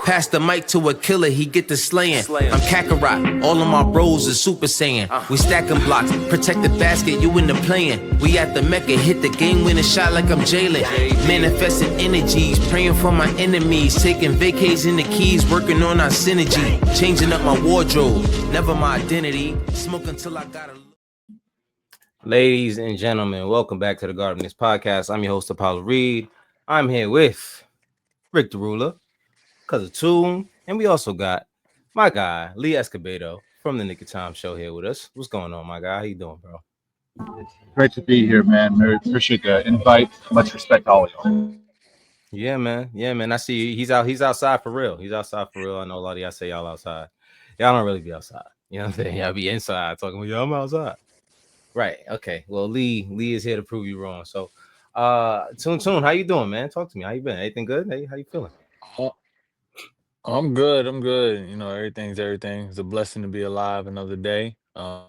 Pass the mic to a killer, he get the slaying. I'm Kakarot, all of my bros is Super Saiyan. We stacking blocks, protect the basket, you in the playing. We at the Mecca, hit the game-winning shot like I'm Jalen. Manifesting energies, praying for my enemies. Taking vacays in the keys, working on our synergy. Changing up my wardrobe, never my identity. Smoke until I got a... Ladies and gentlemen, welcome back to the Gardeners Podcast. I'm your host, Apollo Reed. I'm here with Rick the Ruler, Cousin Toon, and we also got my guy, Lee Escobedo from the Nick of Time show here with us. What's going on, my guy? How you doing, bro? Great to be here, man. Very appreciate the invite. Much respect to all of y'all. Yeah, man. Yeah, man. I see you. He's outside for real. He's outside for real. I know a lot of y'all say y'all outside. Y'all don't really be outside. You know what I'm saying? Y'all be inside talking about, yo, I'm outside. Right. Okay. Well, Lee is here to prove you wrong. So, Toon, how you doing, man? Talk to me. How you been? Anything good? Hey, how you feeling? I'm good. You know, everything's everything. It's a blessing to be alive another day. Okay.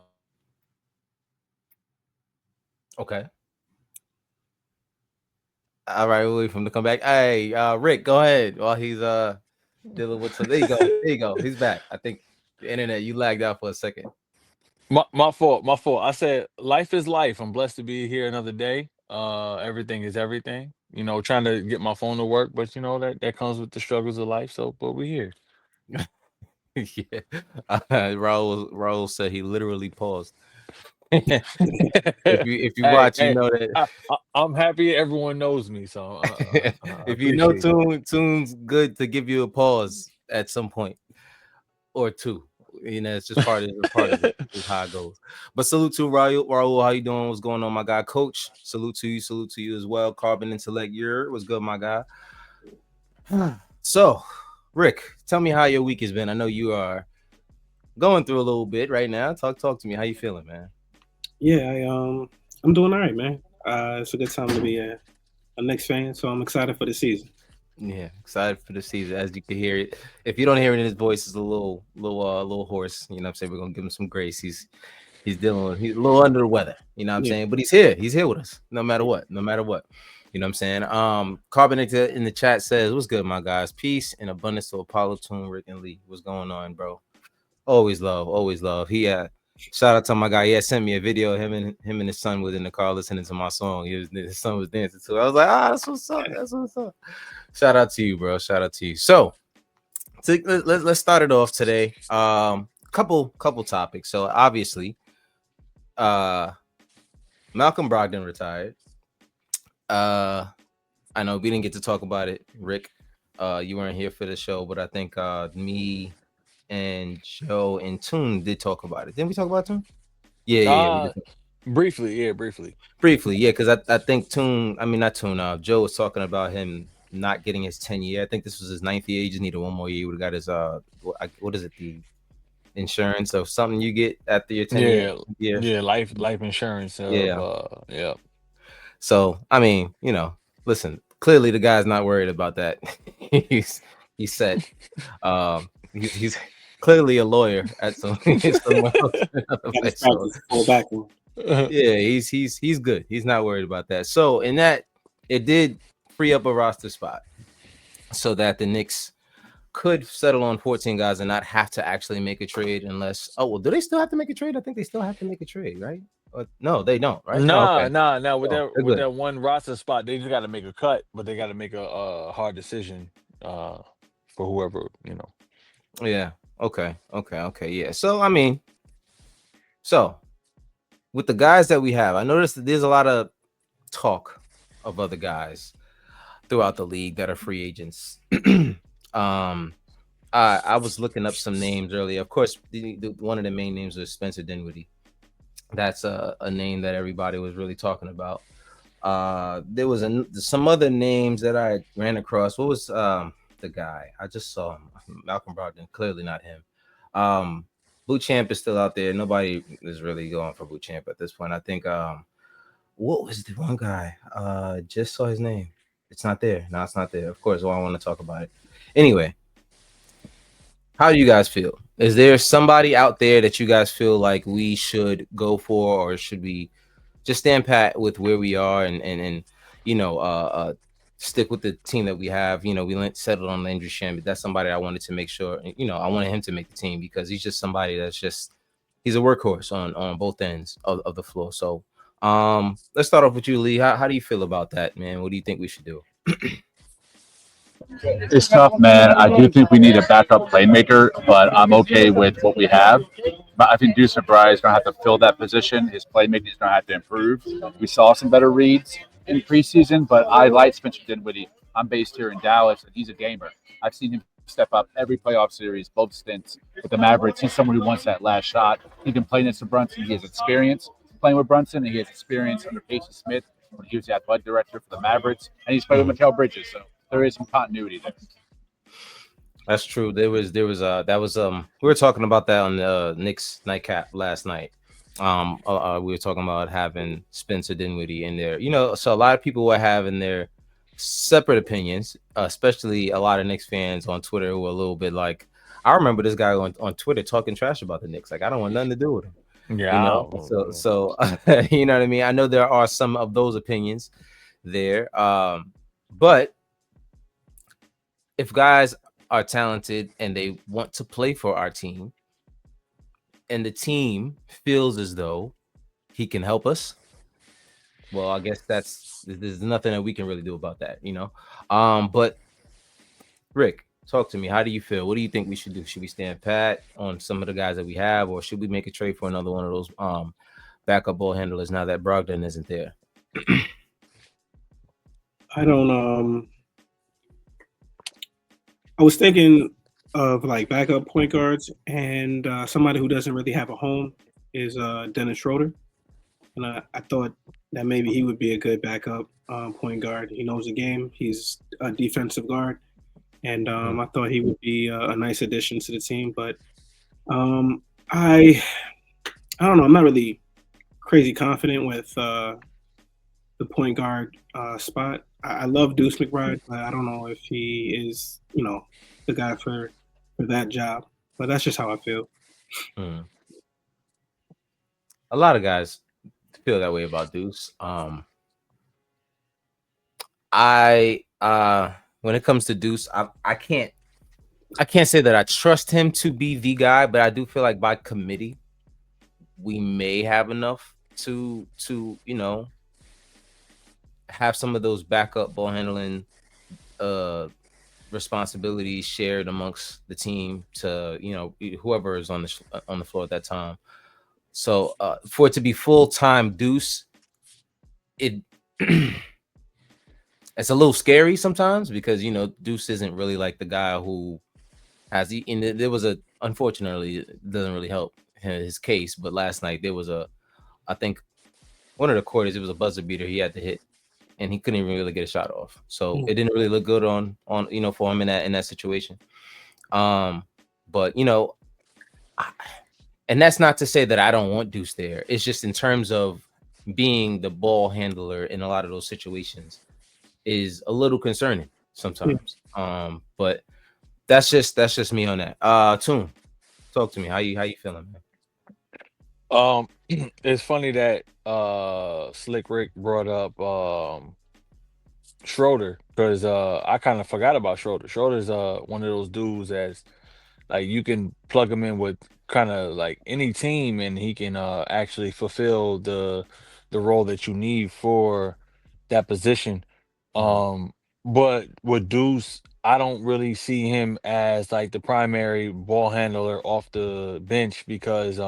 All right, we'll wait for him to come back. Hey, Rick, go ahead while he's dealing with some. There you go. There you go. He's back. I think the internet, you lagged out for a second. My fault. I said life is life. I'm blessed to be here another day. Everything is everything. You know, trying to get my phone to work, but you know that comes with the struggles of life. So, but we're here. Yeah. Raul said he literally paused. if you watch, you know that I'm happy everyone knows me. So if you know Toon's good to give you a pause at some point or two. You know, it's just part of it. Is how it goes. But salute to Raul. How you doing? What's going on, my guy? Coach, salute to you as well. Carbon Intellect, what's good, my guy? So, Rick, tell me how your week has been. I know you are going through a little bit right now. Talk to me. How you feeling, man? Yeah, I'm doing all right, man. It's a good time to be a Knicks fan, so I'm excited for the season. Yeah, excited for the season. As you can hear it, if you don't hear it in his voice, it's a little hoarse. You know what I'm saying? We're gonna give him some grace. He's a little under the weather. You know what I'm saying? But he's here with us, no matter what. You know what I'm saying? Carbonated in the chat says, "What's good, my guys? Peace and abundance to Apollo, Toon, Rick, and Lee. What's going on, bro? Always love. He shout out to my guy. He had sent me a video of him and his son was in the car listening to my song. His son was dancing too. I was like, that's what's up. Shout out to you, bro. Shout out to you. So let's start it off today. Couple topics. So obviously, Malcolm Brogdon retired. I know we didn't get to talk about it, Rick. You weren't here for the show, but I think me and Joe and Toon did talk about it. Didn't we talk about Toon? Yeah. Briefly. Yeah, because I think Joe was talking about him not getting his 10 year. I think this was his 9th year. He just needed one more year. He would have got his what is it, the insurance of something you get after your 10 years? Yeah, life insurance. Yeah. So I mean, listen, clearly the guy's not worried about that. He's said he's clearly a lawyer at some yeah, he's good. He's not worried about that. So in that, it did free up a roster spot so that the Knicks could settle on 14 guys and not have to actually make a trade unless do they still have to make a trade? I think they still have to make a trade, right? No, they don't, right? Nah. With that one roster spot, they just got to make a cut, but they got to make a hard decision for whoever, Yeah. Okay. Yeah. So I mean, with the guys that we have, I noticed that there's a lot of talk of other guys throughout the league that are free agents. I was looking up some names earlier. Of course, one of the main names was Spencer Dinwiddie. That's a name that everybody was really talking about. There was some other names that I ran across. What was the guy? I just saw him. Malcolm Brogdon. Clearly not him. Boot Champ is still out there. Nobody is really going for Boot Champ at this point. I think what was the one guy? Just saw his name. It's not there. No, it's not there. Of course, I want to talk about it. Anyway, how do you guys feel? Is there somebody out there that you guys feel like we should go for, or should we just stand pat with where we are and stick with the team that we have. You know, we settled on Landry Shamet. That's somebody I wanted to make sure. You know, I wanted him to make the team because he's just somebody that's just he's a workhorse on both ends of the floor. So let's start off with you, Lee. How do you feel about that, man? What do you think we should do? It's tough, man. I do think we need a backup playmaker, but I'm okay with what we have. But I think Deuce McBride is going to have to fill that position. His playmaking is going to have to improve. We saw some better reads in preseason, but I like Spencer Dinwiddie. I'm based here in Dallas, and he's a gamer. I've seen him step up every playoff series, both stints with the Mavericks. He's someone who wants that last shot. He can play next to Brunson. He has experience playing with Brunson, and he has experience under Casey Smith when he was the athletic director for the Mavericks, and he's played with Mikal Bridges. So there is some continuity there. That's true. There was we were talking about that on the Knicks nightcap last night. We were talking about having Spencer Dinwiddie in there. You know, so a lot of people were having their separate opinions, especially a lot of Knicks fans on Twitter who were a little bit like, I remember this guy on Twitter talking trash about the Knicks. Like, I don't want nothing to do with him. Yeah. You know, so you know what I mean? I know there are some of those opinions there. But if guys are talented and they want to play for our team, and the team feels as though he can help us, well, I guess there's nothing that we can really do about that, you know. But Rick, talk to me. How do you feel? What do you think we should do? Should we stand pat on some of the guys that we have, or should we make a trade for another one of those backup ball handlers now that Brogdon isn't there? I don't. I was thinking of like backup point guards, and somebody who doesn't really have a home is Dennis Schroeder, and I thought that maybe he would be a good backup point guard. He knows the game. He's a defensive guard, and I thought he would be a nice addition to the team. But I don't know. I'm not really crazy confident with the point guard spot. I love Deuce McBride, but I don't know if he is, you know, the guy for that job. But that's just how I feel. A lot of guys feel that way about Deuce. When it comes to Deuce, I can't say that I trust him to be the guy, but I do feel like by committee we may have enough to you know, have some of those backup ball handling responsibilities shared amongst the team to, you know, whoever is on the floor at that time. So for it to be full-time Deuce, it's a little scary sometimes because, you know, Deuce isn't really like the guy who has there was unfortunately it doesn't really help his case, but last night there was I think one of the quarters, it was a buzzer beater he had to hit, and he couldn't even really get a shot off. So it didn't really look good on you know, for him in that situation. But you know, and that's not to say that I don't want Deuce there. It's just in terms of being the ball handler in a lot of those situations is a little concerning sometimes. But that's just me on that. Toon, talk to me. How you feeling, man? It's funny that Slick Rick brought up Schroeder because I kind of forgot about Schroeder. Schroeder's one of those dudes that's like you can plug him in with kind of like any team and he can actually fulfill the role that you need for that position. But with Deuce, I don't really see him as like the primary ball handler off the bench because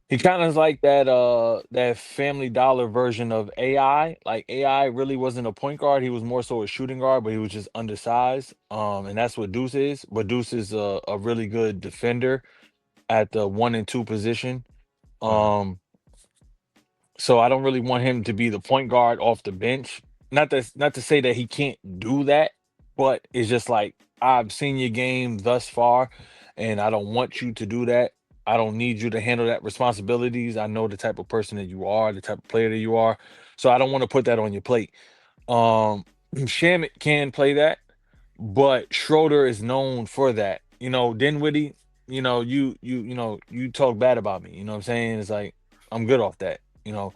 he kind of is like that Family Dollar version of AI. Like AI really wasn't a point guard; he was more so a shooting guard, but he was just undersized. And that's what Deuce is. But Deuce is a really good defender at the 1 and 2 position. Um, so I don't really want him to be the point guard off the bench. Not to say that he can't do that, but it's just like I've seen your game thus far, and I don't want you to do that. I don't need you to handle that responsibilities. I know the type of person that you are, the type of player that you are. So I don't want to put that on your plate. Shamit can play that, but Schroeder is known for that. You know, Dinwiddie, you know, you talk bad about me. You know what I'm saying? It's like I'm good off that. You know,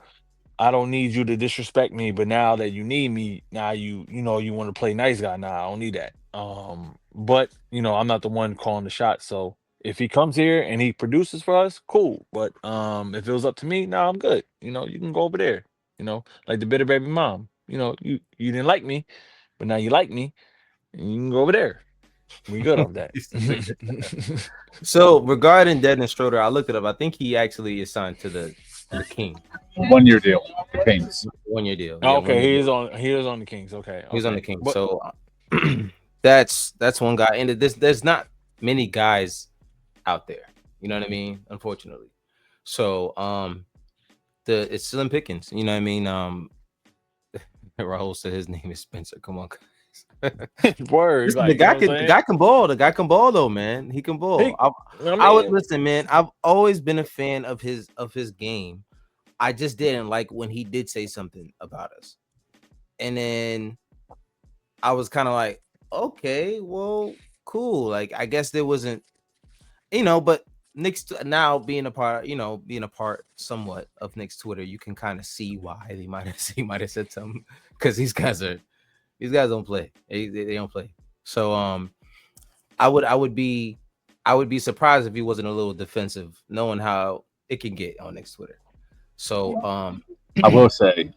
I don't need you to disrespect me, but now that you need me, now you want to play nice guy. Nah, I don't need that. But I'm not the one calling the shots. So if he comes here and he produces for us, cool. But if it was up to me, nah, I'm good. You can go over there. Like the bitter baby mom. You didn't like me, but now you like me, and you can go over there. We good off that. So regarding Dennis Schroeder, I looked it up. I think he actually is signed to the King. 1 year deal. The Kings. 1 year deal. Yeah, Okay, 1 year he deal. is on the Kings. Okay, He's on the okay. King. But So that's one guy. And there's not many guys out there. You know what I mean? Unfortunately. So it's slim pickings. You know what I mean? Raul said his name is Spencer. Come on, word, listen, the like you know guy what I'm can saying? the guy can ball. The guy can ball though, man. He can ball. He, I would mean, listen, man. I've always been a fan of his game. I just didn't like when he did say something about us, and then I was kind of like, okay, well, cool. Like I guess there wasn't, but Nick's now being a part somewhat of Nick's Twitter, you can kind of see why he might have said something because these guys don't play. They don't play. So I would be surprised if he wasn't a little defensive, knowing how it can get on Nick's Twitter. So I will say,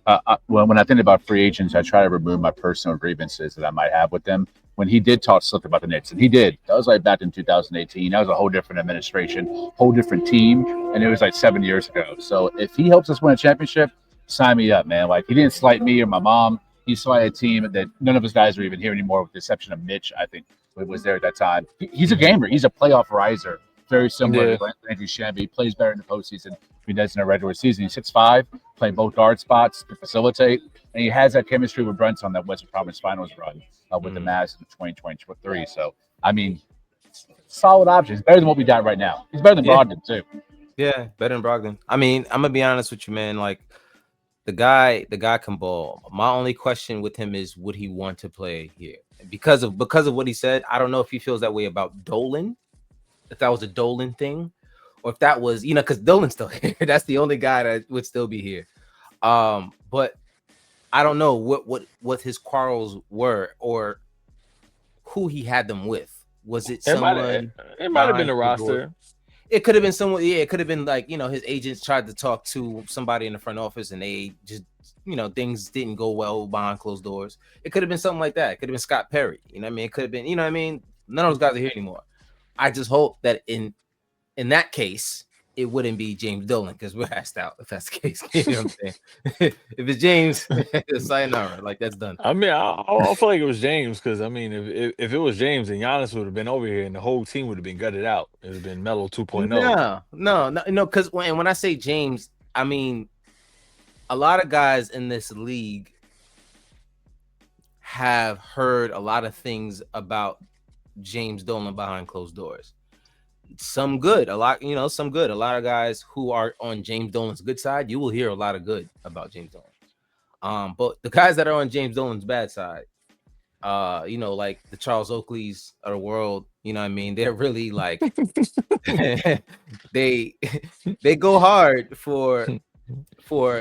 when I think about free agents, I try to remove my personal grievances that I might have with them. When he did talk slick about the Knicks, and he did, that was like back in 2018. That was a whole different administration, whole different team, and it was like 7 years ago. So if he helps us win a championship, sign me up, man. Like he didn't slight me or my mom. He slighted a team that none of his guys are even here anymore, with the exception of Mitch. I think was there at that time. He's a gamer. He's a playoff riser, very similar yeah, to Andrew Shamby. He plays better in the postseason. He does in a regular season. He's 6'5", play both guard spots to facilitate, and he has that chemistry with Brents on that Western Conference Finals run with the Mavs in 2023. So, I mean, solid options. Better than what we got right now. He's better than Brogdon too. Yeah, better than Brogdon. I mean, I'm gonna be honest with you, man. Like the guy can ball. My only question with him is, would he want to play here? Because of what he said, I don't know if he feels that way about Dolan. If that was a Dolan thing, or if that was, because Dolan's still here. That's the only guy that would still be here. But I don't know what his quarrels were or who he had them with. Was it someone? it might have been a behind the door? roster. It could have been someone. Yeah, it could have been like, his agents tried to talk to somebody in the front office and they just, things didn't go well behind closed doors. It could have been something like that. It could have been Scott Perry. You know what I mean? It could have been, none of those guys are here anymore. I just hope that in that case, it wouldn't be James Dolan, because we're asked out if that's the case. You know what I'm saying? If it's James, sayonara, like that's done. I mean, I feel like it was James, because I mean, if it was James, then Giannis would have been over here and the whole team would have been gutted out. It would have been Melo 2.0. No, because when I say James, I mean a lot of guys in this league have heard a lot of things about James Dolan behind closed doors. Some good, a lot, some good. A lot of guys who are on James Dolan's good side, you will hear a lot of good about James Dolan. But the guys that are on James Dolan's bad side, like the Charles Oakleys of the world, you know what I mean? They're really like they go hard for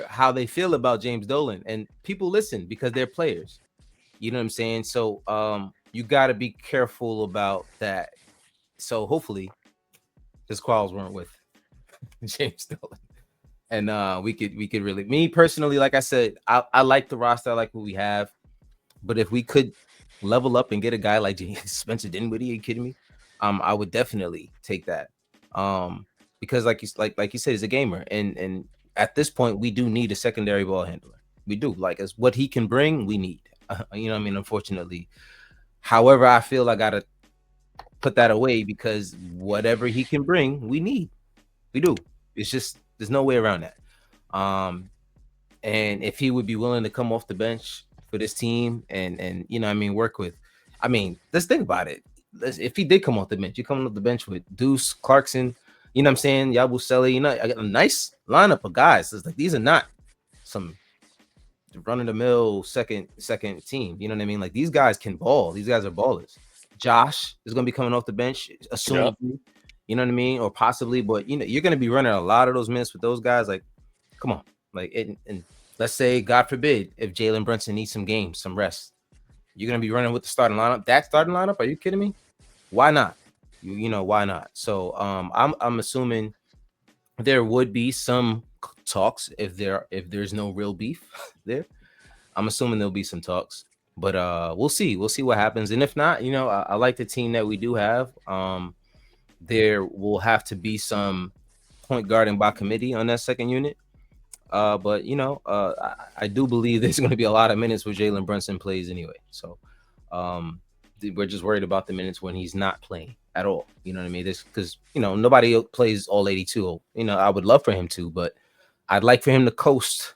how they feel about James Dolan, and people listen because they're players. You know what I'm saying? So you got to be careful about that. So hopefully his quarrels weren't with James Dolan, and we could really, me personally, like I said, I like the roster, I like what we have, but if we could level up and get a guy like Spencer Dinwiddie, are you kidding me? I would definitely take that, because like you said, he's a gamer, and at this point we do need a secondary ball handler. We do, like, as what he can bring, we need. You know what I mean? Unfortunately, however, I feel I gotta put that away, because whatever he can bring, we need. We do. It's just, there's no way around that. And if he would be willing to come off the bench for this team and work with, let's think about it. If he did come off the bench, you coming off the bench with Deuce, Clarkson, you know what I'm saying, Yabusele, I got a nice lineup of guys. It's like, these are not some run-of-the-mill second team. You know what I mean? Like, these guys can ball. These guys are ballers. Josh is going to be coming off the bench, assumably, you know what I mean? Or possibly, but you're going to be running a lot of those minutes with those guys. Like, come on. Like, and let's say, God forbid, if Jalen Brunson needs some games, some rest, you're gonna be running with the starting lineup. That starting lineup? Are you kidding me? Why not? You know why not? So I'm assuming there would be some talks if there's no real beef there. I'm assuming there'll be some talks, but we'll see. We'll see what happens. And if not, I like the team that we do have. There will have to be some point guarding by committee on that second unit. But I do believe there's going to be a lot of minutes where Jalen Brunson plays anyway. So we're just worried about the minutes when he's not playing at all. You know what I mean? This because nobody plays all 82. I would love for him to, but I'd like for him to coast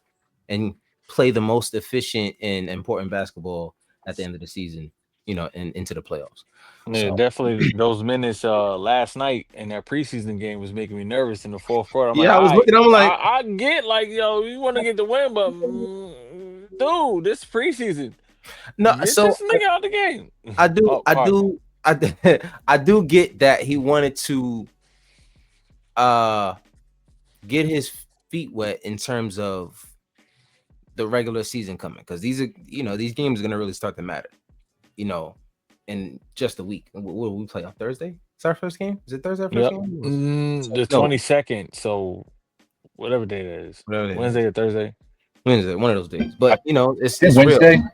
and play the most efficient and important basketball at the end of the season. And into the playoffs. Yeah, So definitely those minutes last night in that preseason game was making me nervous in the fourth quarter. I'm like, yeah, I all was right, looking. I'm like, I get like, you want to get the win, but dude, this preseason. no. Get So this nigga out the game. I do, Oh, I pardon me. do, I do get that he wanted to get his feet wet in terms of the regular season coming, because these games are gonna really start to matter, in just a week. What will we play on Thursday? It's our first game. Is it Thursday? Our first Yep. game? The No, 22nd. So whatever day that is. whatever it is. Wednesday or Thursday. Wednesday, one of those days. But it's Wednesday. real.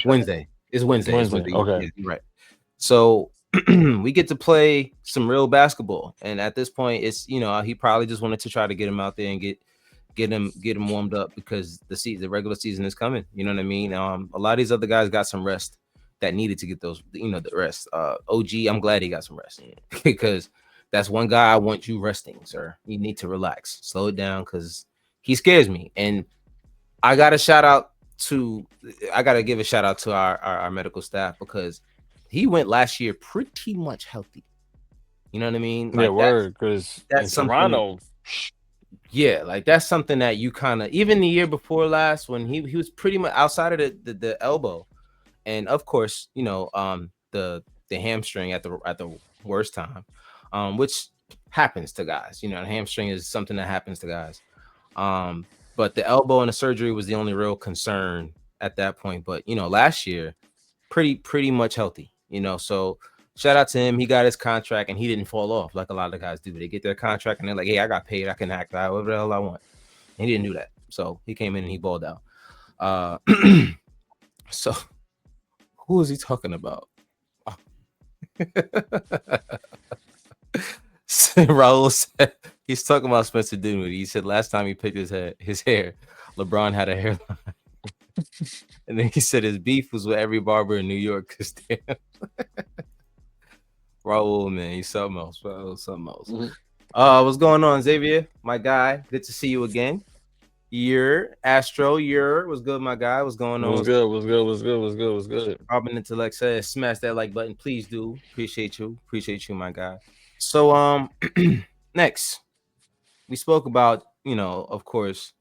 Wednesday. It's Wednesday. It's Wednesday. Wednesday. Okay. Yeah, you're right. So we get to play some real basketball, and at this point, it's he probably just wanted to try to get him out there and get him warmed up, because the regular season is coming. You know what I mean? A lot of these other guys got some rest that needed to get those, the rest. OG, I'm glad he got some rest because that's one guy I want you resting, sir. You need to relax, slow it down, because he scares me. And I gotta give a shout out to our medical staff, because he went last year pretty much healthy. You know what I mean? Yeah, word. Because in that's something. Toronto, Yeah, like that's something that you kind of, even the year before last, when he was pretty much outside of the elbow, and of course, the hamstring at the worst time, which happens to guys. The hamstring is something that happens to guys. But the elbow and the surgery was the only real concern at that point. But last year, pretty much healthy. So shout out to him. He got his contract and he didn't fall off like a lot of guys do. They get their contract and they're like, hey, I got paid. I can act however the hell I want. And he didn't do that. So he came in and he balled out. So who is he talking about? Raul said he's talking about Spencer Dinwiddie. He said last time he picked his hair, LeBron had a hairline. And then he said his beef was with every barber in New York. Raul, man, he's something else. Bro. Something else. Mm-hmm. What's going on, Xavier? My guy, good to see you again. Astro, what's good, my guy? What's going on? What's good? Robin Intellect says, smash that like button, please do. Appreciate you, my guy. So, next, we spoke about, of course,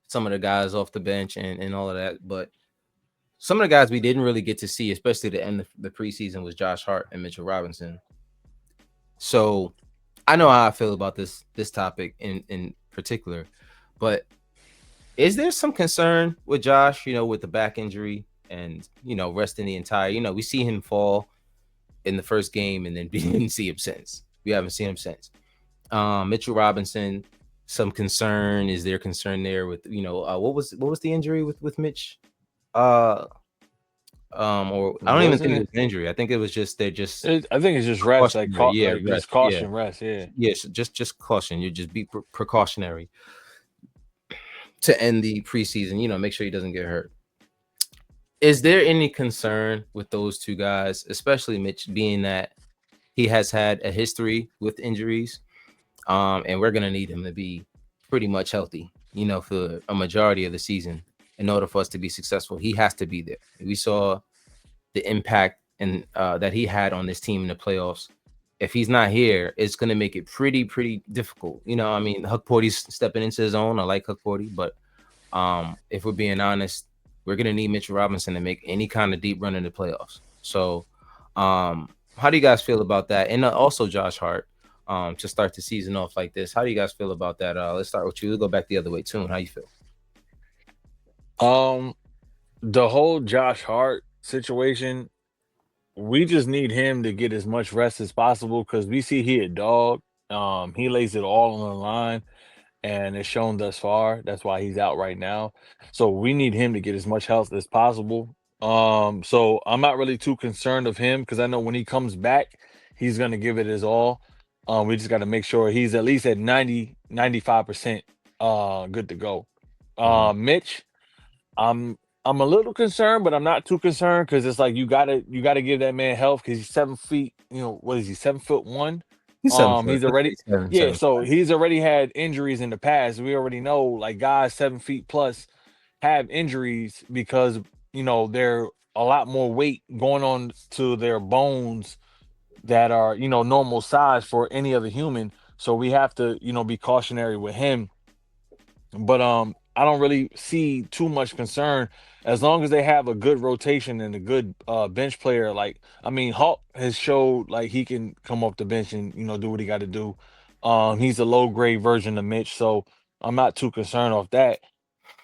some of the guys off the bench and all of that, but some of the guys we didn't really get to see, especially the end of the preseason, was Josh Hart and Mitchell Robinson. So I know how I feel about this topic in particular, but is there some concern with Josh, with the back injury and, resting the entire, we see him fall in the first game and then we didn't see him since. We haven't seen him since. Mitchell Robinson, some concern. Is there concern there with, what was the injury with Mitch? Or I don't even think it was an injury. I think it was just I think it's just rest, like rest, just caution, rest. Yeah. Yes, just caution. You just be precautionary to end the preseason. Make sure he doesn't get hurt. Is there any concern with those two guys, especially Mitch, being that he has had a history with injuries, and we're gonna need him to be pretty much healthy, for a majority of the season in order for us to be successful. He has to be there. We saw the impact and that he had on this team in the playoffs. If he's not here, it's gonna make it pretty difficult. Huck Porty's stepping into his own. I like Huck Porty, but if we're being honest, we're going to need Mitchell Robinson to make any kind of deep run in the playoffs. So how do you guys feel about that? And also Josh Hart, to start the season off like this. How do you guys feel about that? Let's start with you. We'll go back the other way, too. How you feel? The whole Josh Hart situation, we just need him to get as much rest as possible because we see he a dog. He lays it all on the line, and it's shown thus far. That's why he's out right now. So we need him to get as much health as possible. So I'm not really too concerned of him because I know when he comes back, he's gonna give it his all. We just got to make sure he's at least at 95% good to go. Mitch, I'm a little concerned, but I'm not too concerned because it's like you gotta give that man health because he's 7 feet. What is he? 7'1". He's 7 foot. He's already yeah. Seven. So he's already had injuries in the past. We already know like guys 7 feet plus have injuries because they're a lot more weight going on to their bones that are normal size for any other human. So we have to be cautionary with him. But I don't really see too much concern as long as they have a good rotation and a good bench player. Like I mean, Hawk has showed like he can come off the bench and do what he got to do. He's a low grade version of Mitch, so I'm not too concerned off that.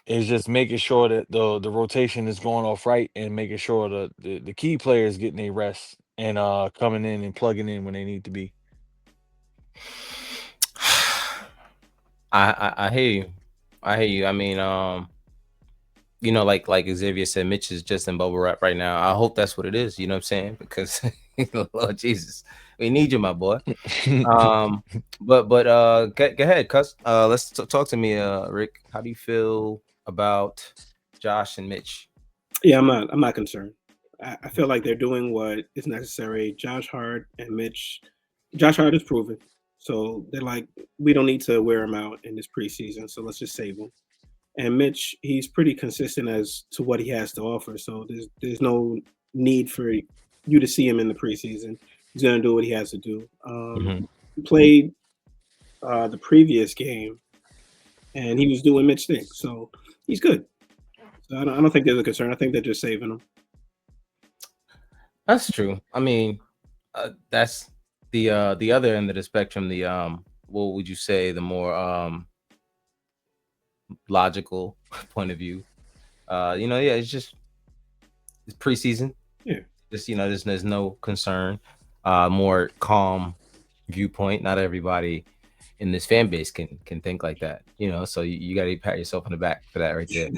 It's just making sure that the rotation is going off right and making sure the key players getting their rest and coming in and plugging in when they need to be. I hear you. I hear you. I mean, like Xavier said, Mitch is just in bubble wrap right now. I hope that's what it is. You know what I'm saying? Because Lord Jesus, we need you, my boy. But go ahead, cuz. Let's talk to me, Rick. How do you feel about Josh and Mitch? Yeah, I'm not concerned. I feel like they're doing what is necessary. Josh Hart and Mitch. Josh Hart is proven, so they're like, we don't need to wear him out in this preseason, so let's just save him. And Mitch, he's pretty consistent as to what he has to offer, so there's no need for you to see him in the preseason. He's gonna do what he has to do. He played the previous game, and he was doing Mitch things, so he's good. So I don't think there's a concern. I think they're just saving him. That's true. I mean, that's the other end of the spectrum. The what would you say? The more logical point of view. Yeah, it's preseason. Yeah. Just there's no concern. More calm viewpoint. Not everybody in this fan base can think like that. So you got to pat yourself on the back for that right there.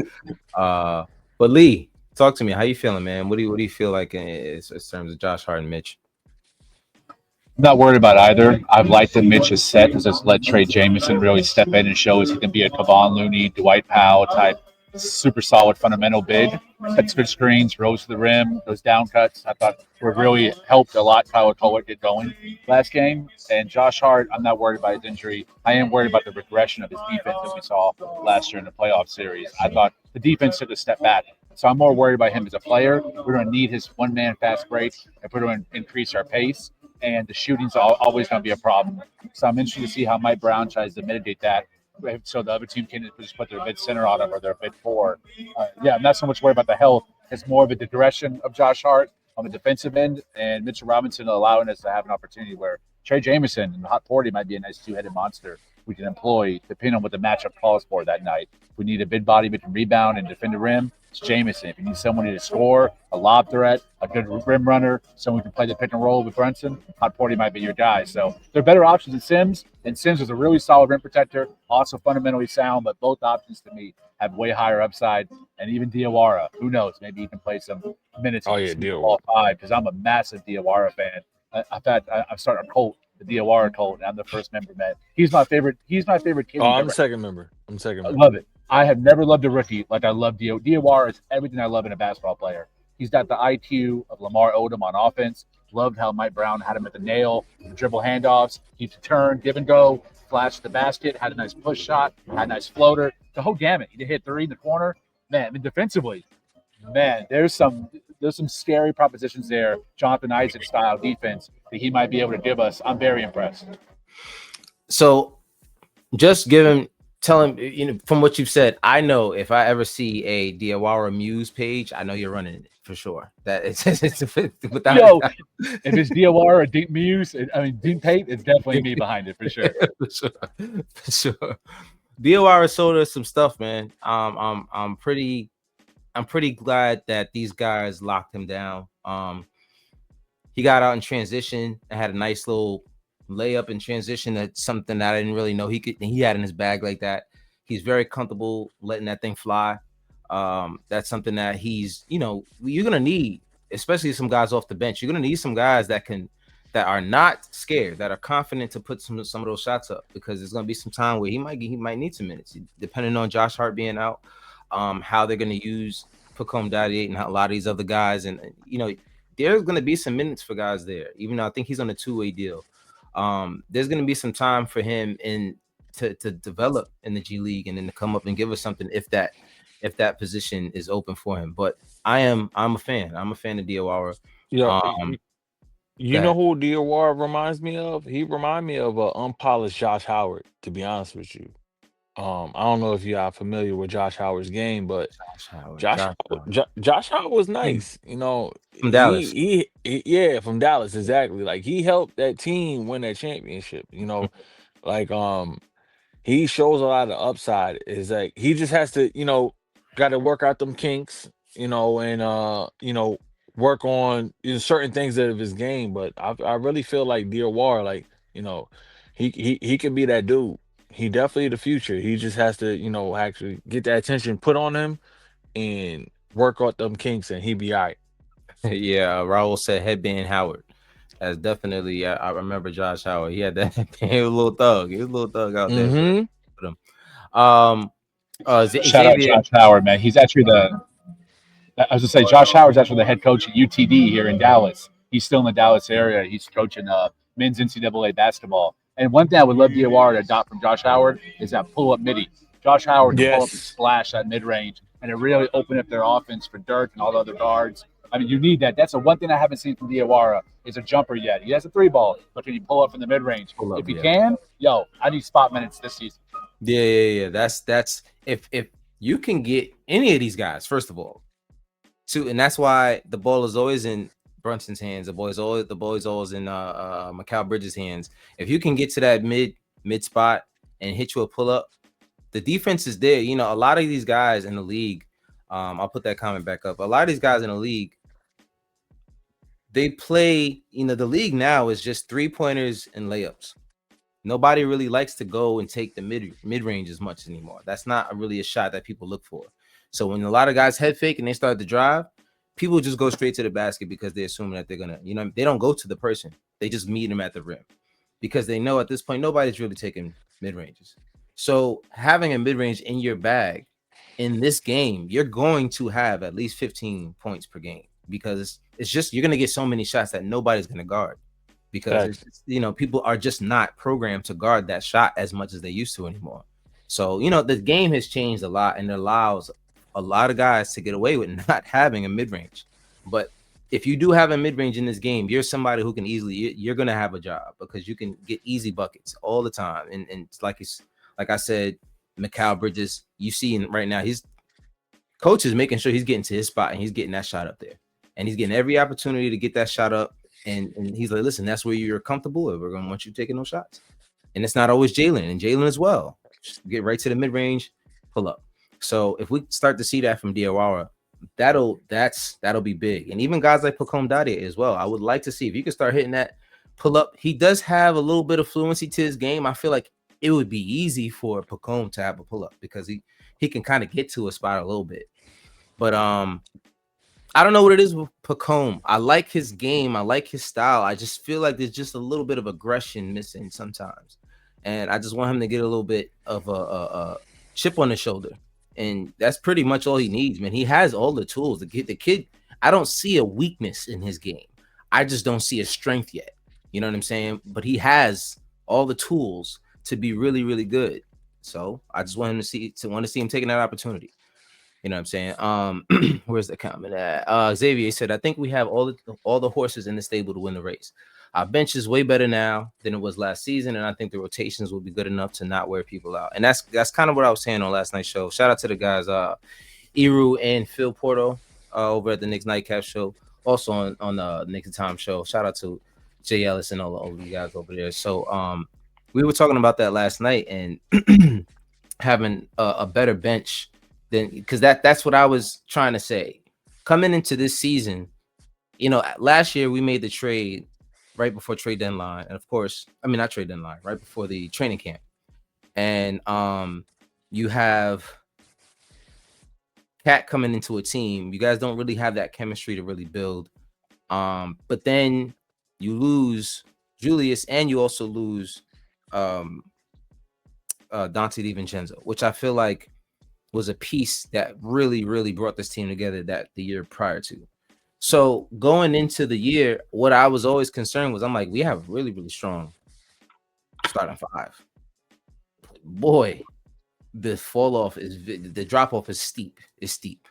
But Lee, talk to me. How you feeling, man? What do you feel like in terms of Josh Hart and Mitch? I'm not worried about either. I've liked that Mitch is set because it's let Trey Jameson really step in and show us he can be a Kevon Looney, Dwight Powell type, super solid fundamental big. Sets good screens, rose to the rim, those down cuts. I thought were really helped a lot. Tyler Colwick get going last game. And Josh Hart, I'm not worried about his injury. I am worried about the regression of his defense that we saw last year in the playoff series. I thought the defense took a step back. So I'm more worried about him as a player. We're going to need his one-man fast break if we're going to increase our pace. And the shooting's always going to be a problem. So I'm interested to see how Mike Brown tries to mitigate that, so the other team can just put their mid center on him or their mid four. I'm not so much worried about the health. It's more of a digression of Josh Hart on the defensive end and Mitchell Robinson allowing us to have an opportunity where Trey Jameson and Hot 40 might be a nice two-headed monster we can employ depending on what the matchup calls for that night. If we need a big body that can rebound and defend the rim, it's Jameson. If you need someone to score, a lob threat, a good rim runner, someone who can play the pick and roll with Brunson, Hot 40 might be your guy. So they're better options than Sims, and Sims is a really solid rim protector, also fundamentally sound, but both options to me have way higher upside. And even Diawara, who knows, maybe he can play some minutes. Oh yeah, Diawara. Because I'm a massive Diawara fan. I'm starting a cult, the Diawara cult, and I'm the first member, man. He's my favorite kid. Oh, I'm second member. I love it. I have never loved a rookie like I love Diawara. Is everything I love in a basketball player. He's got the IQ of Lamar Odom on offense. Loved how Mike Brown had him at the nail, the dribble handoffs, he could turn, give and go, flash the basket, had a nice push shot, had a nice floater. The whole gamut. He did hit three in the corner. Man, I mean, defensively, man, there's some scary propositions there. Jonathan Isaac style defense that he might be able to give us. I'm very impressed. So just tell him, from what you've said, I know if I ever see a Diawara Muse page, I know you're running it for sure. That it's without if it's Diawara or Deep Muse, Deep Tate, it's definitely me behind it for sure. For sure. Diawara showed us some stuff, man. I'm pretty I'm pretty glad that these guys locked him down. He got out in transition and had a nice little layup in transition. That's something that I didn't really know he had in his bag like that. He's very comfortable letting that thing fly. That's something that you're gonna need, especially some guys off the bench. You're gonna need some guys that are not scared, that are confident to put some of those shots up, because there's gonna be some time where he might need some minutes, depending on Josh Hart being out. How they're gonna use Pacome Dadier and a lot of these other guys, and there's gonna be some minutes for guys there, even though I think he's on a 2-way deal. There's gonna be some time for him to develop in the G League and then to come up and give us something if that position is open for him. But I'm a fan. I'm a fan of Diawara. Yeah, you know that who Diawara reminds me of? He remind me of a unpolished Josh Howard, to be honest with you. I don't know if you are familiar with Josh Howard's game, but Josh Howard, Josh Josh Howard. Josh Howard was nice. From Dallas. Yeah, from Dallas, exactly. Like, he helped that team win that championship. Like, he shows a lot of upside. Is like, he just has to, got to work out them kinks, and work on certain things of his game. But I really feel like Diawara, like, he can be that dude. He definitely the future. He just has to, actually get that attention put on him and work out them kinks, and he be all right. Yeah, Raul said headband Howard. That's definitely. I remember Josh Howard. He had that. He was a little thug. He was a little thug out there Mm-hmm. with him. Um, Shout out Xavier. Josh Howard, man. He's actually I was gonna say Josh Howard's actually the head coach at UTD here in Dallas. He's still in the Dallas area. He's coaching men's NCAA basketball. And one thing I would love Diawara to adopt from Josh Howard is that pull-up midi. Josh Howard can pull up and Yes. splash that mid-range, and it really opened up their offense for Dirk and all the other guards. I mean, you need that. That's the one thing I haven't seen from Diawara is a jumper yet. He has a 3-ball, but can he pull up from the mid-range? If he can, I need spot minutes this season. Yeah. That's if you can get any of these guys, first of all, and that's why the ball is always in Brunson's hands. The ball's always in Mikal Bridges' hands. If you can get to that mid spot and hit you a pull up, the defense is there. A lot of these guys in the league, I'll put that comment back up. A lot of these guys in the league, they play. The league now is just 3-pointers and layups. Nobody really likes to go and take the mid range as much anymore. That's not really a shot that people look for. So when a lot of guys head fake and they start to drive, people just go straight to the basket because they assume that they're gonna, they don't go to the person. They just meet them at the rim because they know at this point nobody's really taking mid ranges. So having a mid range in your bag in this game, you're going to have at least 15 points per game because it's just you're gonna get so many shots that nobody's gonna guard. Because people are just not programmed to guard that shot as much as they used to anymore. So the game has changed a lot, and it allows a lot of guys to get away with not having a mid-range. But if you do have a mid-range in this game, you're somebody who can you're gonna have a job because you can get easy buckets all the time. And it's like I said, Mikal Bridges, you see right now, his coach is making sure he's getting to his spot and he's getting that shot up there, and he's getting every opportunity to get that shot up. And he's like, listen, that's where you're comfortable. We're going to want you taking those shots. And it's not always Jalen, and Jalen as well. Just get right to the mid-range, pull up. So if we start to see that from Diawara, that'll be big. And even guys like Pacome Dadier as well. I would like to see if you can start hitting that pull up. He does have a little bit of fluency to his game. I feel like it would be easy for Pacome to have a pull up because he can kind of get to a spot a little bit. But I don't know what it is with Pacome. I like his game. I like his style. I just feel like there's just a little bit of aggression missing sometimes. And I just want him to get a little bit of a chip on his shoulder. And that's pretty much all he needs, man. He has all the tools. The kid, I don't see a weakness in his game. I just don't see a strength yet. You know what I'm saying? But he has all the tools to be really, really good. So I just want him to see him taking that opportunity. You know what I'm saying? Where's the comment at? Xavier said, I think we have all the horses in the stable to win the race. Our bench is way better now than it was last season, and I think the rotations will be good enough to not wear people out. And that's kind of what I was saying on last night's show. Shout out to the guys, Eru and Phil Porto over at the Knicks Nightcap show. Also on the Knicks Time show. Shout out to Jay Ellis and all the guys over there. So we were talking about that last night and having a better bench then because that's what I was trying to say. Coming into this season, last year we made the trade right before trade deadline, and of course, I mean not trade deadline, right before the training camp, and you have Cat coming into a team. You guys don't really have that chemistry to really build. But then you lose Julius, and you also lose Dante DiVincenzo, which I feel like was a piece that really, really brought this team together that the year prior to. So going into the year, what I was always concerned was, I'm like, we have really, really strong starting five. Boy, the drop off is steep. It's steep.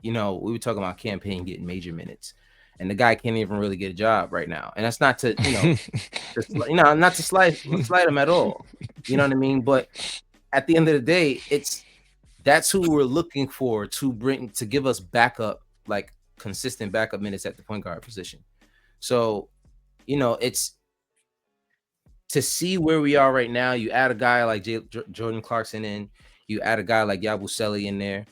We were talking about campaign getting major minutes, and the guy can't even really get a job right now. And that's not to, not to slight him at all. You know what I mean? But at the end of the day, that's who we're looking for to give us backup, like consistent backup minutes at the point guard position. So, it's to see where we are right now. You add a guy like Jordan Clarkson in, you add a guy like Yabusele in there.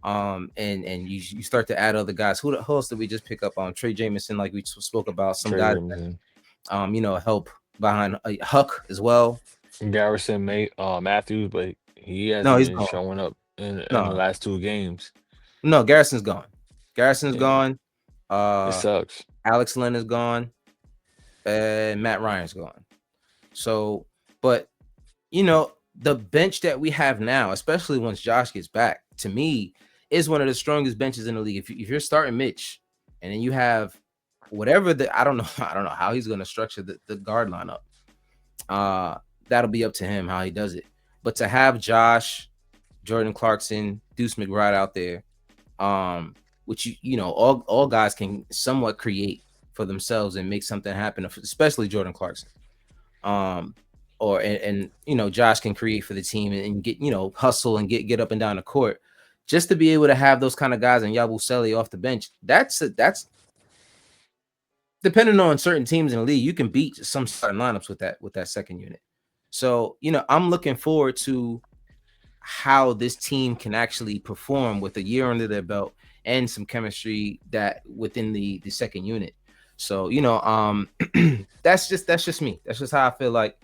And you start to add other guys. Who else did we just pick up on? Trey Jameson, like we spoke about, some guys that, help behind Huck as well. Garrison Matthews, but he hasn't been showing up in the last 2 games. No, Garrison's gone. Gone. It sucks. Alex Len is gone, and Matt Ryan's gone. So, but the bench that we have now, especially once Josh gets back, to me, is one of the strongest benches in the league. If you're starting Mitch, and then you have whatever I don't know how he's going to structure the guard lineup. That'll be up to him how he does it. But to have Josh, Jordan Clarkson, Deuce McBride out there, which all guys can somewhat create for themselves and make something happen, especially Jordan Clarkson. Josh can create for the team and get, hustle and get up and down the court. Just to be able to have those kind of guys and Yabusele off the bench, that's depending on certain teams in the league, you can beat some starting lineups with that second unit. So, I'm looking forward to how this team can actually perform with a year under their belt and some chemistry that within the second unit. So, that's just me. That's just how I feel like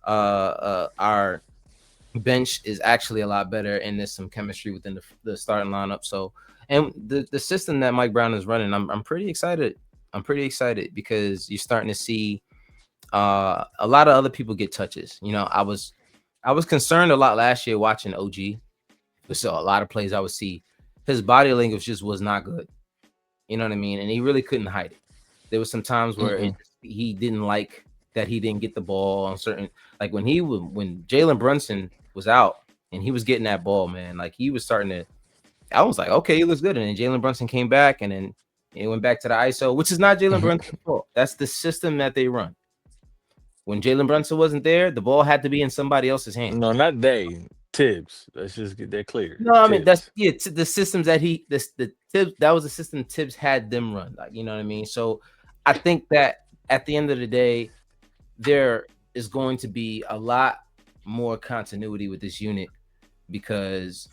our bench is actually a lot better, and there's some chemistry within the starting lineup. So, and the system that Mike Brown is running, I'm pretty excited. I'm pretty excited because you're starting to see a lot of other people get touches. I was concerned a lot last year watching OG. So a lot of plays I would see, his body language just was not good. You know what I mean? And he really couldn't hide it. There was some times where he didn't like that he didn't get the ball on certain, like when Jalen Brunson was out and he was getting that ball, man, like he was starting to, I was like, okay, he looks good. And then Jalen Brunson came back, and then it went back to the ISO, which is not Jalen Brunson's fault. That's the system that they run. When Jalen Brunson wasn't there, the ball had to be in somebody else's hand. No, not they. Tibbs. Let's just get that clear. No, I mean that's the systems that the Tibbs, that was the system Tibbs had them run. Like, you know what I mean? So I think that at the end of the day, there is going to be a lot more continuity with this unit, because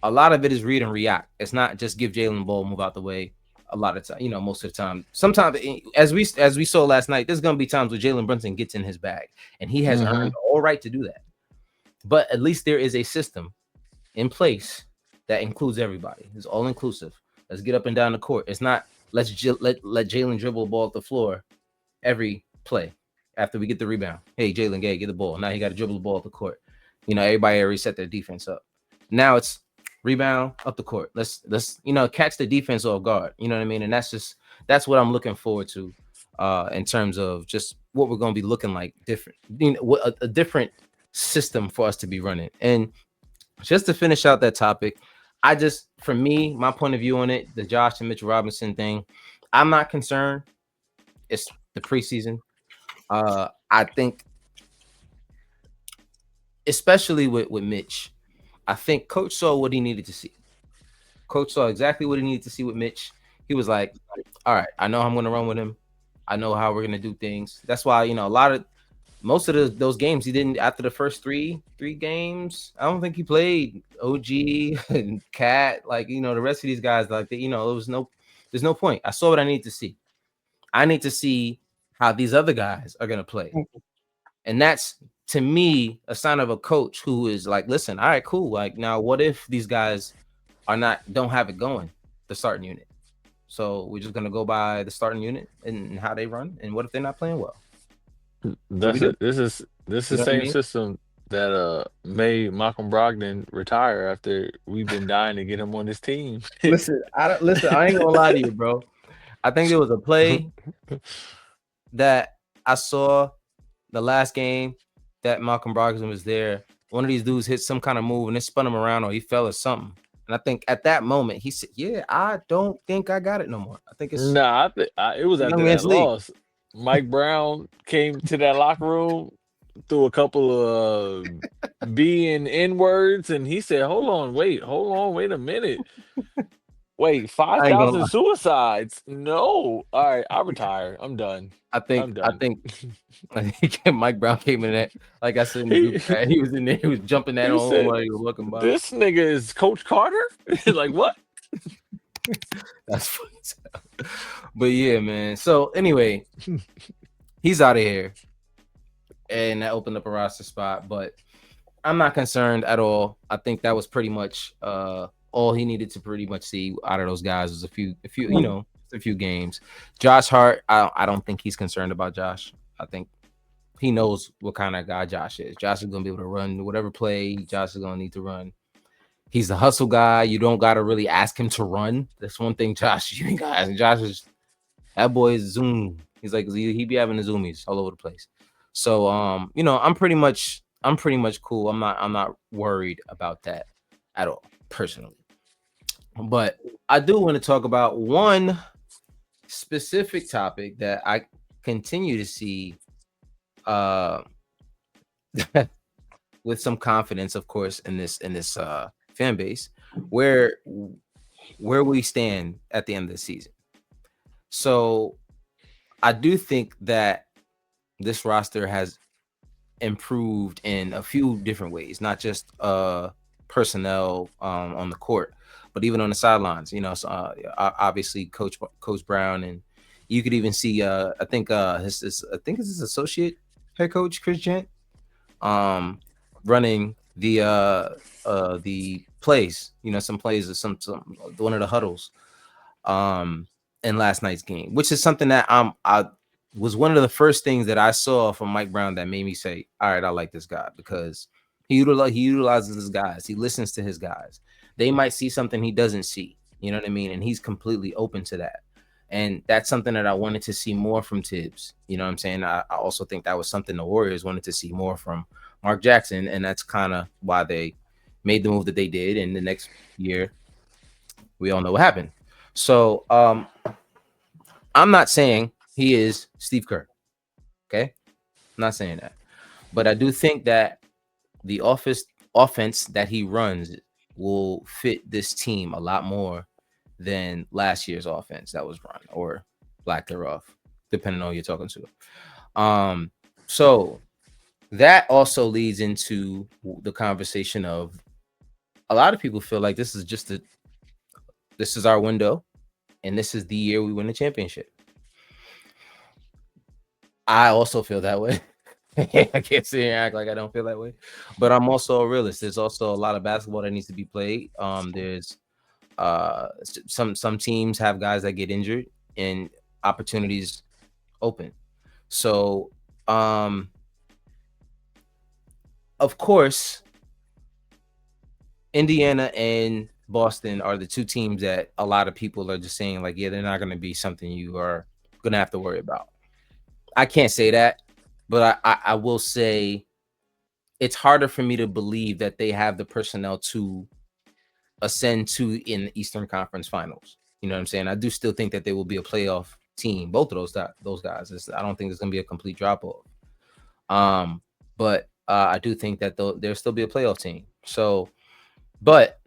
a lot of it is read and react. It's not just give Jalen the ball, move out the way. A lot of time, most of the time. Sometimes, as we saw last night, there's going to be times where Jalen Brunson gets in his bag, and he has earned all right to do that. But at least there is a system in place that includes everybody. It's all inclusive. Let's get up and down the court. It's not let Jalen dribble the ball at the floor every play after we get the rebound. Hey, Jalen, get the ball. Now he got to dribble the ball at the court. Everybody already set their defense up. Now it's rebound up the court. Let's catch the defense off guard. You know what I mean? And that's what I'm looking forward to in terms of just what we're going to be looking like different. A different system for us to be running. And just to finish out that topic, for me, my point of view on it, the Josh and Mitchell Robinson thing, I'm not concerned. It's the preseason. I think, especially with Mitch, I think Coach saw what he needed to see. Coach saw exactly what he needed to see with Mitch. He was like, all right, I know I'm going to run with him. I know how we're going to do things. That's why, a lot of most of those games he didn't. After the first three games, I don't think he played OG and Cat. Like, the rest of these guys, like, there's no point. I saw what I need to see. I need to see how these other guys are gonna play, and that's, to me, a sign of a coach who is like, listen, all right, cool. Like, now what if these guys don't have it going, the starting unit? So we're just gonna go by the starting unit and how they run. And what if they're not playing well? That's do. it. This is the You know what I same mean? system that made Malcolm Brogdon retire after we've been dying to get him on this team. Listen, I ain't gonna lie to you, bro. I think there was a play that I saw the last game that Malcolm Brogdon was there. One of these dudes hit some kind of move and it spun him around, or he fell or something. And I think at that moment he said, "Yeah, I don't think I got it no more. I think it's Nah, it was young after man's that league." loss. Mike Brown came to that locker room, threw a couple of B and N words, and he said, hold on, wait a minute. Wait, I ain't gonna 5,000 lie. suicides? No. All right, I retire. I'm done. I I'm done. think Mike Brown came in that, like I said in the group chat, he was in there, he was jumping that He on said, while he was walking by. this nigga is Coach Carter? Like, what? That's funny. But yeah, man. So anyway, he's out of here, and that opened up a roster spot. But I'm not concerned at all. I think that was pretty much all he needed to pretty much see out of those guys was a few, a few games. Josh Hart, I don't think he's concerned about Josh. I think he knows what kind of guy Josh is. Josh is gonna be able to run whatever play Josh is gonna need to run. He's the hustle guy. You don't gotta really ask him to run. That's one thing, Josh. You ain't gotta ask. Josh is, that boy is zoom. He's like, he be having the zoomies all over the place. So I'm pretty much cool. I'm not worried about that at all, personally. But I do want to talk about one specific topic that I continue to see with some confidence, of course, in this fan base, where we stand at the end of the season. So I do think that this roster has improved in a few different ways, not just personnel on the court, but even on the sidelines. Obviously Coach Brown, and you could even see I think it's his associate head coach Chris Gent running the plays, some plays of some one of the huddles in last night's game, which is something that I was one of the first things that I saw from Mike Brown that made me say, all right, I like this guy, because he utilizes his guys. He listens to his guys. They might see something he doesn't see, you know what I mean? And he's completely open to that. And that's something that I wanted to see more from Tibbs. You know what I'm saying? I also think that was something the Warriors wanted to see more from Mark Jackson. And that's kind of why they made the move that they did. And the next year, we all know what happened. So I'm not saying he is Steve Kerr. Okay? I'm not saying that. But I do think that the offense that he runs will fit this team a lot more than last year's offense that was run, or lack thereof, depending on who you're talking to. So that also leads into the conversation of, a lot of people feel like this is our window, and this is the year we win the championship. I also feel that way. I can't sit here and act like I don't feel that way, but I'm also a realist. There's also a lot of basketball that needs to be played. There's some teams have guys that get injured and opportunities open. So of course, Indiana and Boston are the two teams that a lot of people are just saying, like, yeah, they're not going to be something you are going to have to worry about. I can't say that, but I will say it's harder for me to believe that they have the personnel to ascend to in the Eastern Conference Finals. You know what I'm saying? I do still think that they will be a playoff team. Both of those guys. I don't think it's going to be a complete drop off. But I do think that there'll still be a playoff team. So, but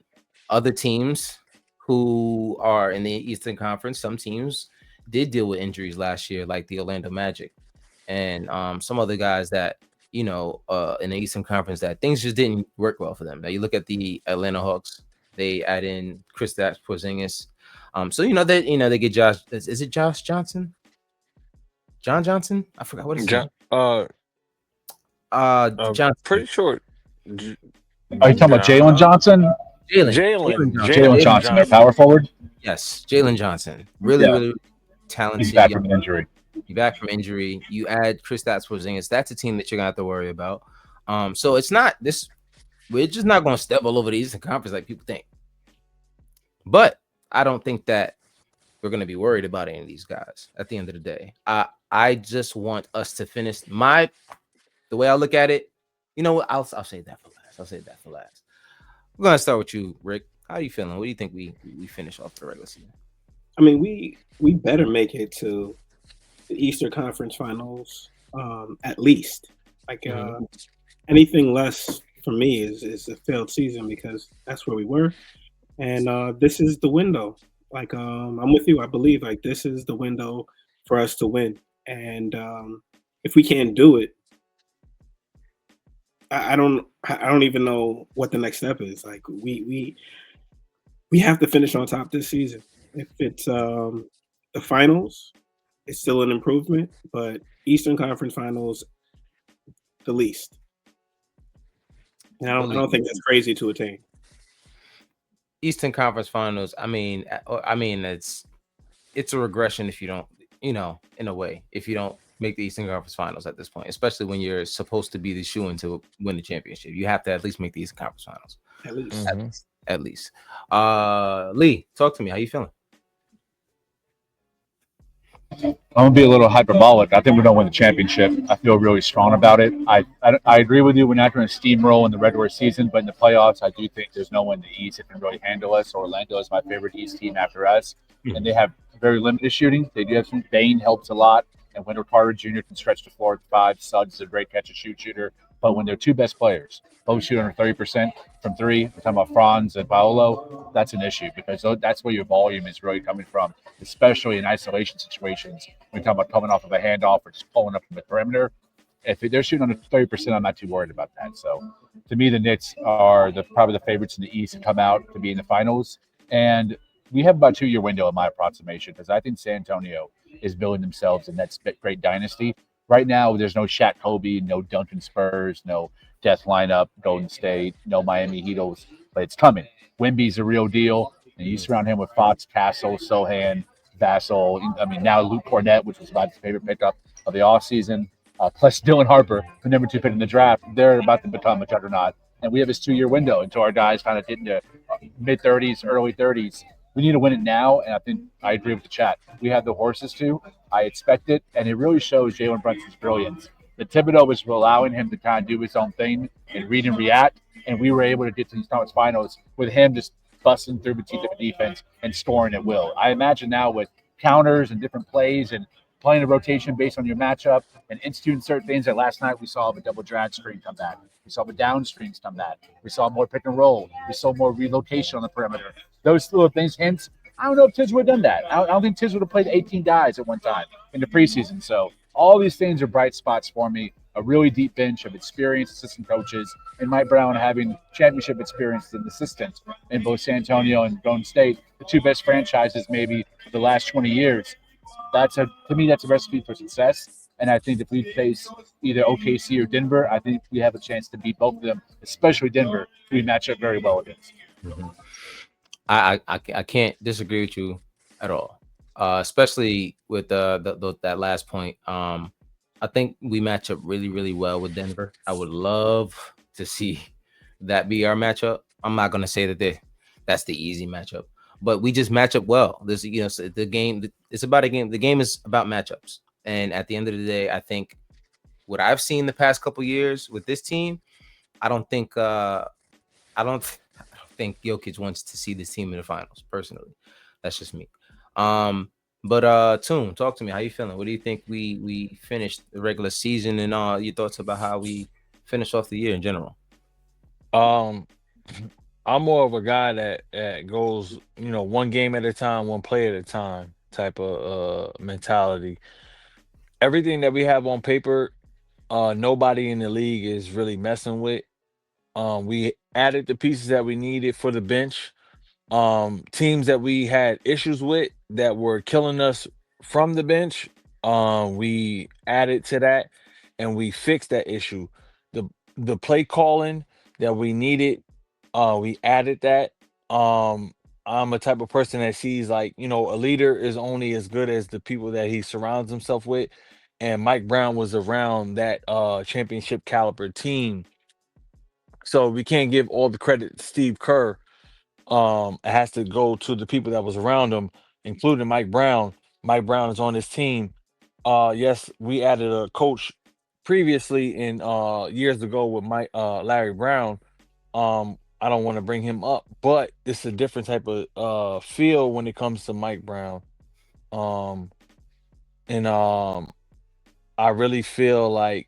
other teams who are in the Eastern Conference, some teams did deal with injuries last year, like the Orlando Magic and some other guys that in the Eastern Conference that things just didn't work well for them. Now you look at the Atlanta Hawks, they add in Kristaps Porzingis. So they get Josh. Is it Josh Johnson? John Johnson? I forgot what his name. Johnson. Pretty sure. Are you talking about Jalen Johnson? Jalen Johnson, their power forward. Yes, Jalen Johnson. Really talented. He's back from injury. You add Kristaps Porzingis. That's a team that you're gonna have to worry about. So it's not this. We're just not going to step all over the Eastern Conference like people think. But I don't think that we're going to be worried about any of these guys at the end of the day. I just want us to finish the way I look at it. You know what? I'll say that for last. We're going to start with you, Rick. How are you feeling? What do you think we finish off the regular season? I mean, we better make it to the Eastern Conference Finals at least. Like anything less for me is a failed season because that's where we were, and this is the window. Like I'm with you. I believe like this is the window for us to win, and if we can't do it, I don't even know what the next step is. Like we have to finish on top this season. If it's the finals, it's still an improvement, but Eastern Conference Finals, the least. And I don't think that's crazy to attain. Eastern Conference Finals. I mean, it's a regression if you don't, in a way, if you don't make the Eastern Conference Finals at this point, especially when you're supposed to be the shoo-in to win the championship. You have to at least make the Eastern Conference Finals. At least. Lee, talk to me. How you feeling? I'm gonna be a little hyperbolic. I think we're gonna win the championship. I feel really strong about it. I agree with you. We're not going to steamroll in the regular season, but in the playoffs, I do think there's no one in the East that can really handle us. Orlando is my favorite East team after us, and they have very limited shooting. They do have some. Bane helps a lot, and Wendell Carter Jr. can stretch the floor at 5. Suggs is a great catch and shoot shooter. But when their two best players both shoot under 30% from 3, we're talking about Franz and Paolo, that's an issue because that's where your volume is really coming from, especially in isolation situations. When you're talking about coming off of a handoff or just pulling up from the perimeter. If they're shooting under 30%, I'm not too worried about that. So to me, the Knicks are probably the favorites in the East to come out to be in the finals. And we have about a 2-year window in my approximation because I think San Antonio is building themselves in that great dynasty. Right now, there's no Shaq Kobe, no Duncan Spurs, no death lineup, Golden State, no Miami Heatles, but it's coming. Wemby's a real deal, and you surround him with Fox, Castle, Sohan, Vassell. I mean, now Luke Cornett, which was my favorite pickup of the offseason, plus Dylan Harper, the number 2 pick in the draft. They're about to become a juggernaut, and we have this 2-year window until our guys kind of get into mid-30s, early 30s. We need to win it now, and I think I agree with the chat. We have the horses to. I expect it, and it really shows Jalen Brunson's brilliance. The Thibodeau was allowing him to kind of do his own thing and read and react, and we were able to get to these conference finals with him just busting through the defense and scoring at will. I imagine now with counters and different plays and playing a rotation based on your matchup and instituting certain things that last night we saw the double drag screen come back. We saw the down screens come back. We saw more pick and roll. We saw more relocation on the perimeter. Those little things, hints. I don't know if Tiz would have done that. I don't think Tiz would have played 18 guys at one time in the preseason. So all these things are bright spots for me. A really deep bench of experienced assistant coaches, and Mike Brown having championship experience as an assistant in both San Antonio and Golden State, the 2 best franchises maybe of the last 20 years. To me, that's a recipe for success. And I think if we face either OKC or Denver, I think we have a chance to beat both of them, especially Denver, who we match up very well against. Mm-hmm. I can't disagree with you at all, especially with that last point. I think we match up really, really well with Denver. I would love to see that be our matchup. I'm not going to say that that's the easy matchup, but we just match up well. There's, the game. It's about a game. The game is about matchups, and at the end of the day, I think what I've seen the past couple years with this team, I don't think Jokic wants to see this team in the finals. Personally, that's just me. But Toon, talk to me. How you feeling? What do you think we finished the regular season, and your thoughts about how we finish off the year in general? I'm more of a guy that goes, one game at a time, one play at a time type of mentality. Everything that we have on paper nobody in the league is really messing with. We added the pieces that we needed for the bench. Teams that we had issues with that were killing us from the bench, we added to that and we fixed that issue. The the play calling that we needed, we added that. I'm a type of person that sees, like, a leader is only as good as the people that he surrounds himself with. And Mike Brown was around that championship caliber team. So we can't give all the credit to Steve Kerr. It has to go to the people that was around him, including Mike Brown. Mike Brown is on his team. Yes, we added a coach previously in years ago with Larry Brown. I don't want to bring him up, but it's a different type of feel when it comes to Mike Brown. Um and I really feel like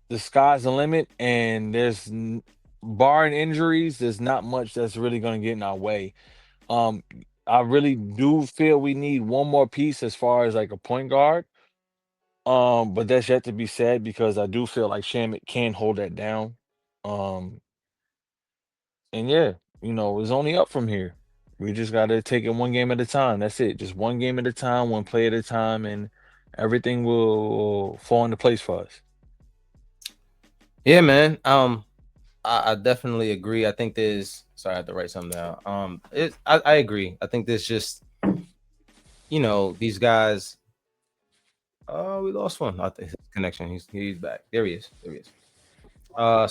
the sky's the limit, and barring injuries, there's not much that's really going to get in our way. Um, I really do feel we need one more piece as far as like a point guard. But that's yet to be said because I do feel like Shamit can hold that down. Um, and yeah, it's only up from here. We just got to take it one game at a time. That's it. Just one game at a time, one play at a time, and everything will fall into place for us. Yeah, man. I definitely agree. I think sorry, I have to write something down. I agree. I think there's just, these guys. Oh, we lost one. I think his connection. He's back. There he is.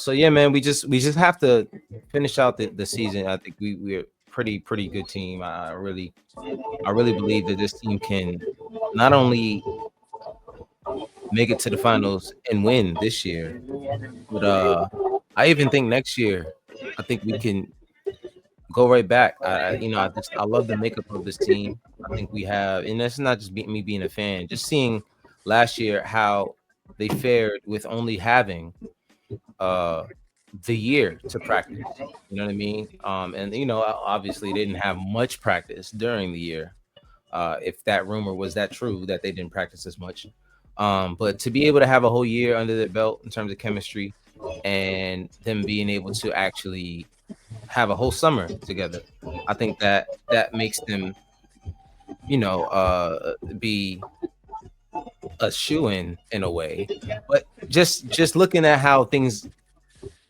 So yeah, man, we just have to finish out the season. I think we're pretty good team. I really believe that this team can not only make it to the finals and win this year, but I even think next year, I think we can go right back. I love the makeup of this team. I think we have, and that's not just me being a fan, just seeing last year how they fared with only having the year to practice. You know what I mean? And obviously they didn't have much practice during the year. If that rumor was that true that they didn't practice as much. But to be able to have a whole year under their belt in terms of chemistry and them being able to actually have a whole summer together, I think that makes them, be a shoo-in a way. But just looking at how things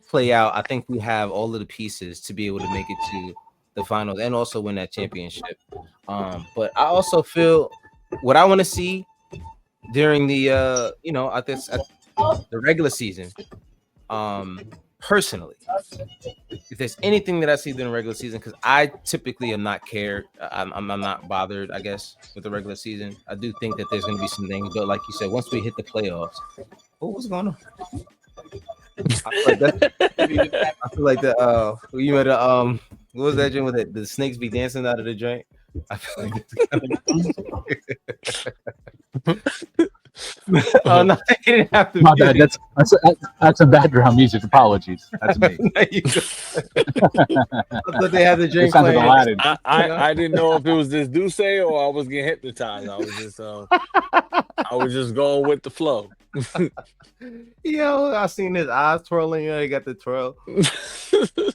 play out, I think we have all of the pieces to be able to make it to the finals and also win that championship. But I also feel what I want to see during the the regular season, personally, if there's anything that I see during the regular season, because I typically am not cared, I'm not bothered, I guess, with the regular season. I do think that there's going to be some things, but like you said, once we hit the playoffs, what's going on? I feel like you met what was that joint with the snakes be dancing out of the joint? I feel like oh no, it didn't have to. My bad. That's some background music. Apologies. That's me. I thought they had the drink Sounds like playing. Aladdin. I didn't know if it was this Duce or I was getting hypnotized. I was just going with the flow. Yo, I seen his eyes twirling. He got the twirl.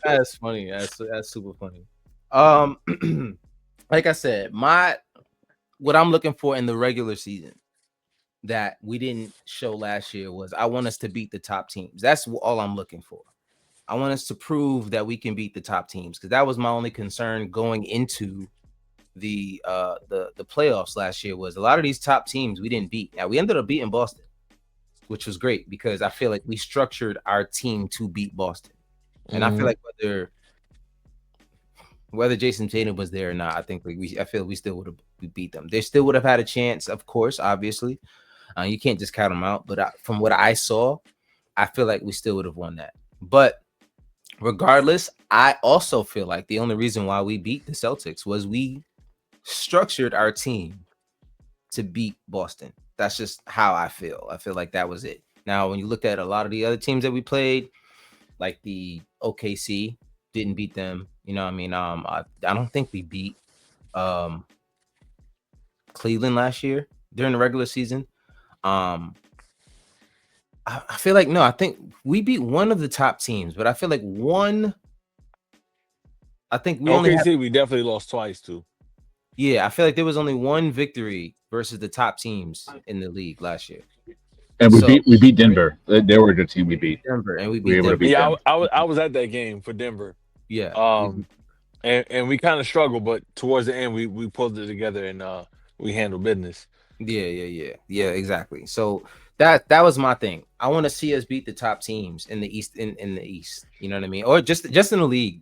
That's funny. That's super funny. Like I said, what I'm looking for in the regular season that we didn't show last year was I want us to beat the top teams. That's all I'm looking for. I want us to prove that we can beat the top teams because that was my only concern going into the playoffs last year was a lot of these top teams we didn't beat. Now we ended up beating Boston, which was great because I feel like we structured our team to beat Boston. And I feel like whether Jason Tatum was there or not, I feel we still would have beat them. They still would have had a chance, of course, obviously. You can't just count them out. But from what I saw, I feel like we still would have won that. But regardless, I also feel like the only reason why we beat the Celtics was we structured our team to beat Boston. That's just how I feel. I feel like that was it. Now, when you look at a lot of the other teams that we played, like the OKC, didn't beat them. You know what I mean? I don't think we beat Cleveland last year during the regular season. I feel like no. I think we beat one of the top teams, but I feel like one. I think we only had. OKC, we definitely lost twice too. Yeah, I feel like there was only one victory versus the top teams in the league last year. And So we beat Denver. They were a good team. We beat. Denver, and we We were beat able to Denver. beat Yeah, them. I was at that game for Denver. Yeah, Um, and we kind of struggled, but towards the end, we pulled it together and we handled business. yeah, exactly. So that was my thing. I want to see us beat the top teams in the East in the East. You know what I mean? Or just in the league.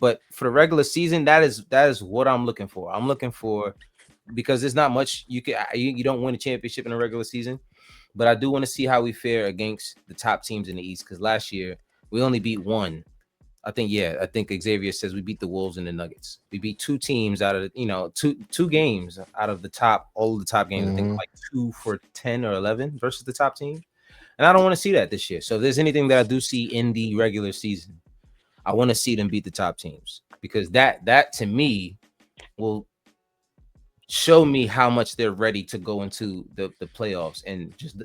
But for the regular season, that is what I'm looking for. I'm looking for because there's not much you don't win a championship in a regular season, but I do want to see how we fare against the top teams in the East because last year we only beat one. I think Xavier says we beat the Wolves and the Nuggets. We beat two teams out of two games out of the top all of the top games. I think Mhm. like 2 for 10 or 11 versus the top team. And I don't want to see that this year. So if there's anything that I do see in the regular season, I want to see them beat the top teams because that to me will show me how much they're ready to go into the playoffs and just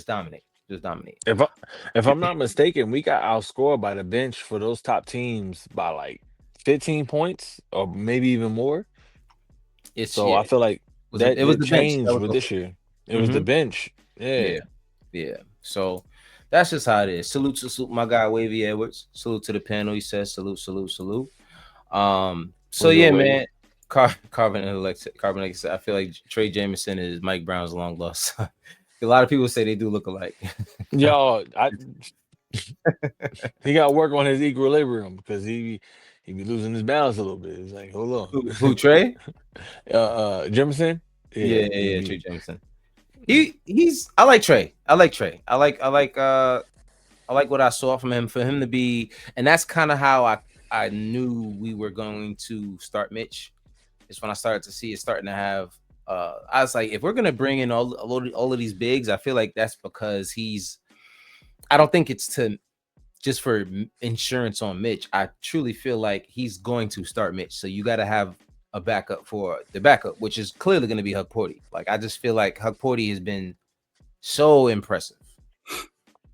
dominate. Just dominate. If I'm not mistaken, we got outscored by the bench for those top teams by like 15 points or maybe even more. It's So I feel like that it was it the bench. That changed was with the, this year. It was the Mhm. bench. Yeah. Yeah. So that's just how it is. Salute my guy Wavy Edwards. Salute to the panel. He says salute. So Wave your yeah, way. man. Carbon said, I feel like Trey Jameson is Mike Brown's long lost. A lot of people say they do look alike. Yo, he got to work on his equilibrium because he be losing his balance a little bit. It's like, hold Who Trey? on. Jefferson? Yeah, Yeah, Trey Jameson. He's I like Trey. I like what I saw from him. For him to be, and that's kind of how I knew we were going to start Mitch. Is when I started to see it starting to have. I was like, if we're gonna bring in all of these bigs, I feel like that's because I don't think it's to just for insurance on Mitch. I truly feel like he's going to start Mitch. So you got to have a backup for the backup, which is clearly going to be Hugporty. Like I just feel like Hugporty has been so impressive.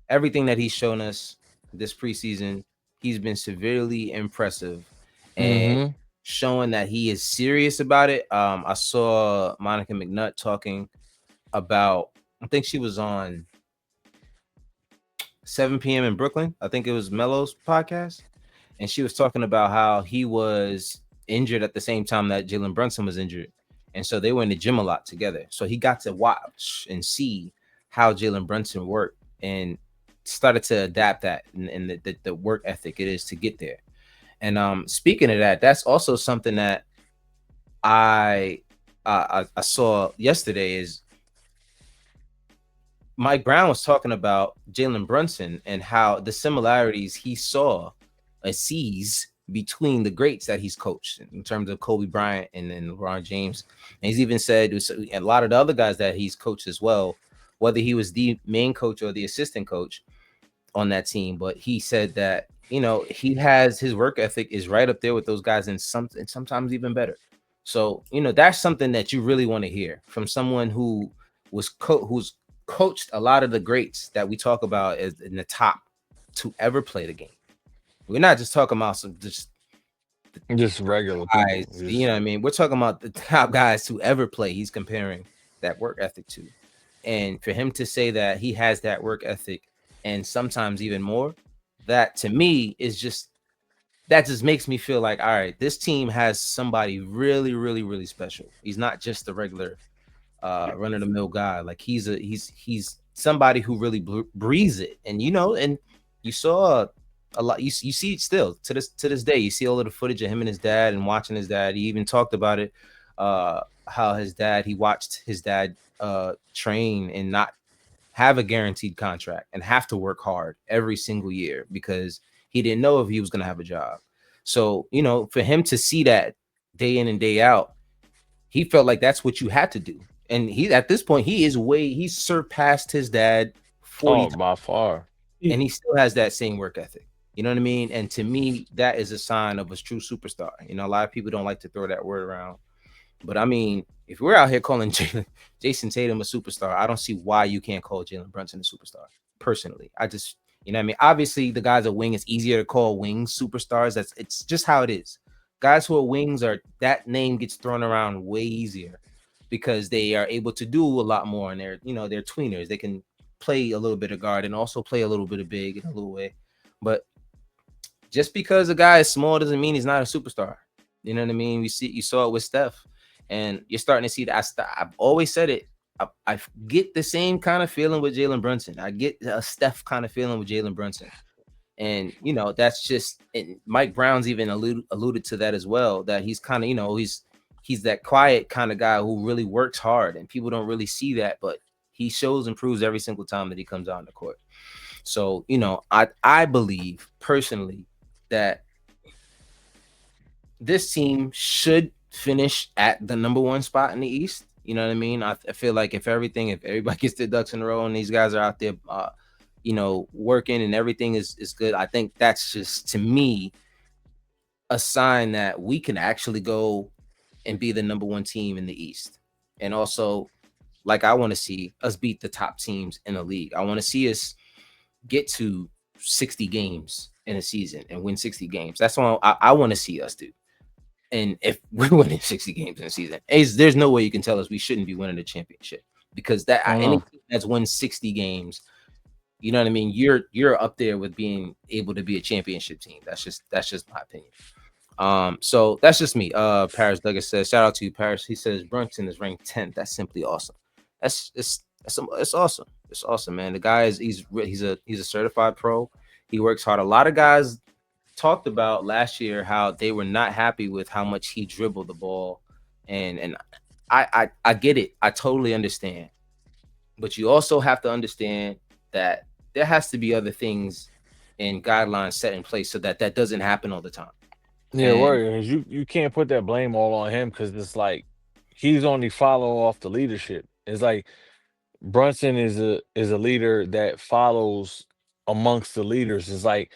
Everything that he's shown us this preseason, he's been severely impressive and Mm-hmm. showing that he is serious about it. I saw Monica McNutt talking about, I think she was on 7 p.m. in Brooklyn. I think it was Melo's podcast. And she was talking about how he was injured at the same time that Jalen Brunson was injured. And so they were in the gym a lot together. So he got to watch and see how Jalen Brunson worked and started to adapt that and the work ethic it is to get there. And speaking of that, that's also something that I saw yesterday is Mike Brown was talking about Jalen Brunson and how the similarities he saw and sees between the greats that he's coached in terms of Kobe Bryant and LeBron James. And he's even said a lot of the other guys that he's coached as well, whether he was the main coach or the assistant coach on that team. But he said that, he has his work ethic is right up there with those guys and sometimes even better. So, that's something that you really want to hear from someone who who's coached a lot of the greats that we talk about as in the top to ever play the game. We're not just talking about some Just regular guys, people. you know what I mean? We're talking about the top guys to ever play. He's comparing that work ethic to. And for him to say that he has that work ethic and sometimes even more, that to me is that just makes me feel like, all right, this team has somebody really, really, really special. He's not just a regular run of the mill guy. Like he's somebody who really breathes it. And and you saw a lot. You see it still to this day. You see all of the footage of him and his dad and watching his dad. He even talked about it. How he watched his dad train and not have a guaranteed contract and have to work hard every single year because he didn't know if he was going to have a job. So, for him to see that day in and day out, he felt like that's what you had to do. And at this point, he's surpassed his dad 40 times, by far. and he still has that same work ethic. You know what I mean? And to me, that is a sign of a true superstar. A lot of people don't like to throw that word around. But I mean, if we're out here calling Jason Tatum a superstar, I don't see why you can't call Jalen Brunson a superstar. personally. I just, you know what I mean? Obviously, the guys at wing, it's easier to call wings superstars. It's just how it is. Guys who are wings that name gets thrown around way easier because they are able to do a lot more, and they're tweeners. They can play a little bit of guard and also play a little bit of big in a little way. But just because a guy is small doesn't mean he's not a superstar. You know what I mean? You saw it with Steph, and you're starting to see that. I've always said it. I get the same kind of feeling with Jalen Brunson. I get a Steph kind of feeling with Jalen Brunson. And, that's just, and Mike Brown's even alluded to that as well, that he's kind of, he's that quiet kind of guy who really works hard, and people don't really see that, but he shows and proves every single time that he comes out on the court. So, I believe personally that this team should finish at the number 1 spot in the East. You know what I mean? I feel like if everybody gets their ducks in a row and these guys are out there, working and everything is good, I think that's just, to me, a sign that we can actually go and be the number 1 team in the East. And also, like, I want to see us beat the top teams in the league. I want to see us get to 60 games in a season and win 60 games. That's what I want to see us do. And if we're winning 60 games in a season, there's no way you can tell us we shouldn't be winning the championship, because any team that's won 60 games, you know what I mean? You're up there with being able to be a championship team. That's just my opinion. So that's just me. Paris Douglas says, shout out to you, Paris. He says Brunson is ranked 10th. That's simply awesome. It's awesome. It's awesome, man. The guy he's a certified pro. He works hard. A lot of guys talked about last year how they were not happy with how much he dribbled the ball, and I get it. I totally understand, but you also have to understand that there has to be other things and guidelines set in place so that doesn't happen all the time. Yeah, word. You can't put that blame all on him, because it's like he's only following off the leadership. It's like Brunson is a leader that follows amongst the leaders. It's like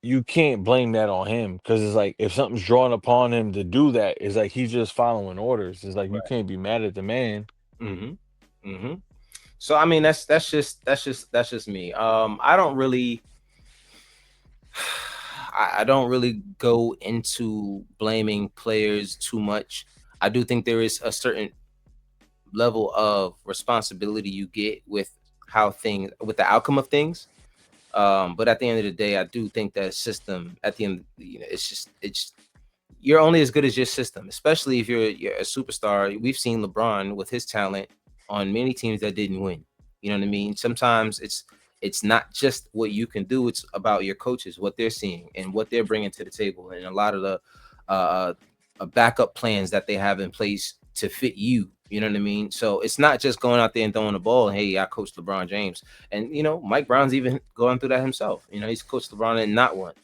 you can't blame that on him, because it's like if something's drawn upon him to do that, it's like he's just following orders. It's like you can't be mad at the man. So I mean, that's just me. I don't really go into blaming players too much. I do think there is a certain level of responsibility you get with the outcome of things. But at the end of the day, I do think that system, at the end, it's you're only as good as your system, especially if you're a superstar. We've seen LeBron with his talent on many teams that didn't win. You know what I mean? Sometimes it's not just what you can do. It's about your coaches, what they're seeing and what they're bringing to the table. And a lot of the backup plans that they have in place to fit you. You know what I mean? So it's not just going out there and throwing the ball. And, hey, I coached LeBron James. And, Mike Brown's even going through that himself. He's coached LeBron and not won.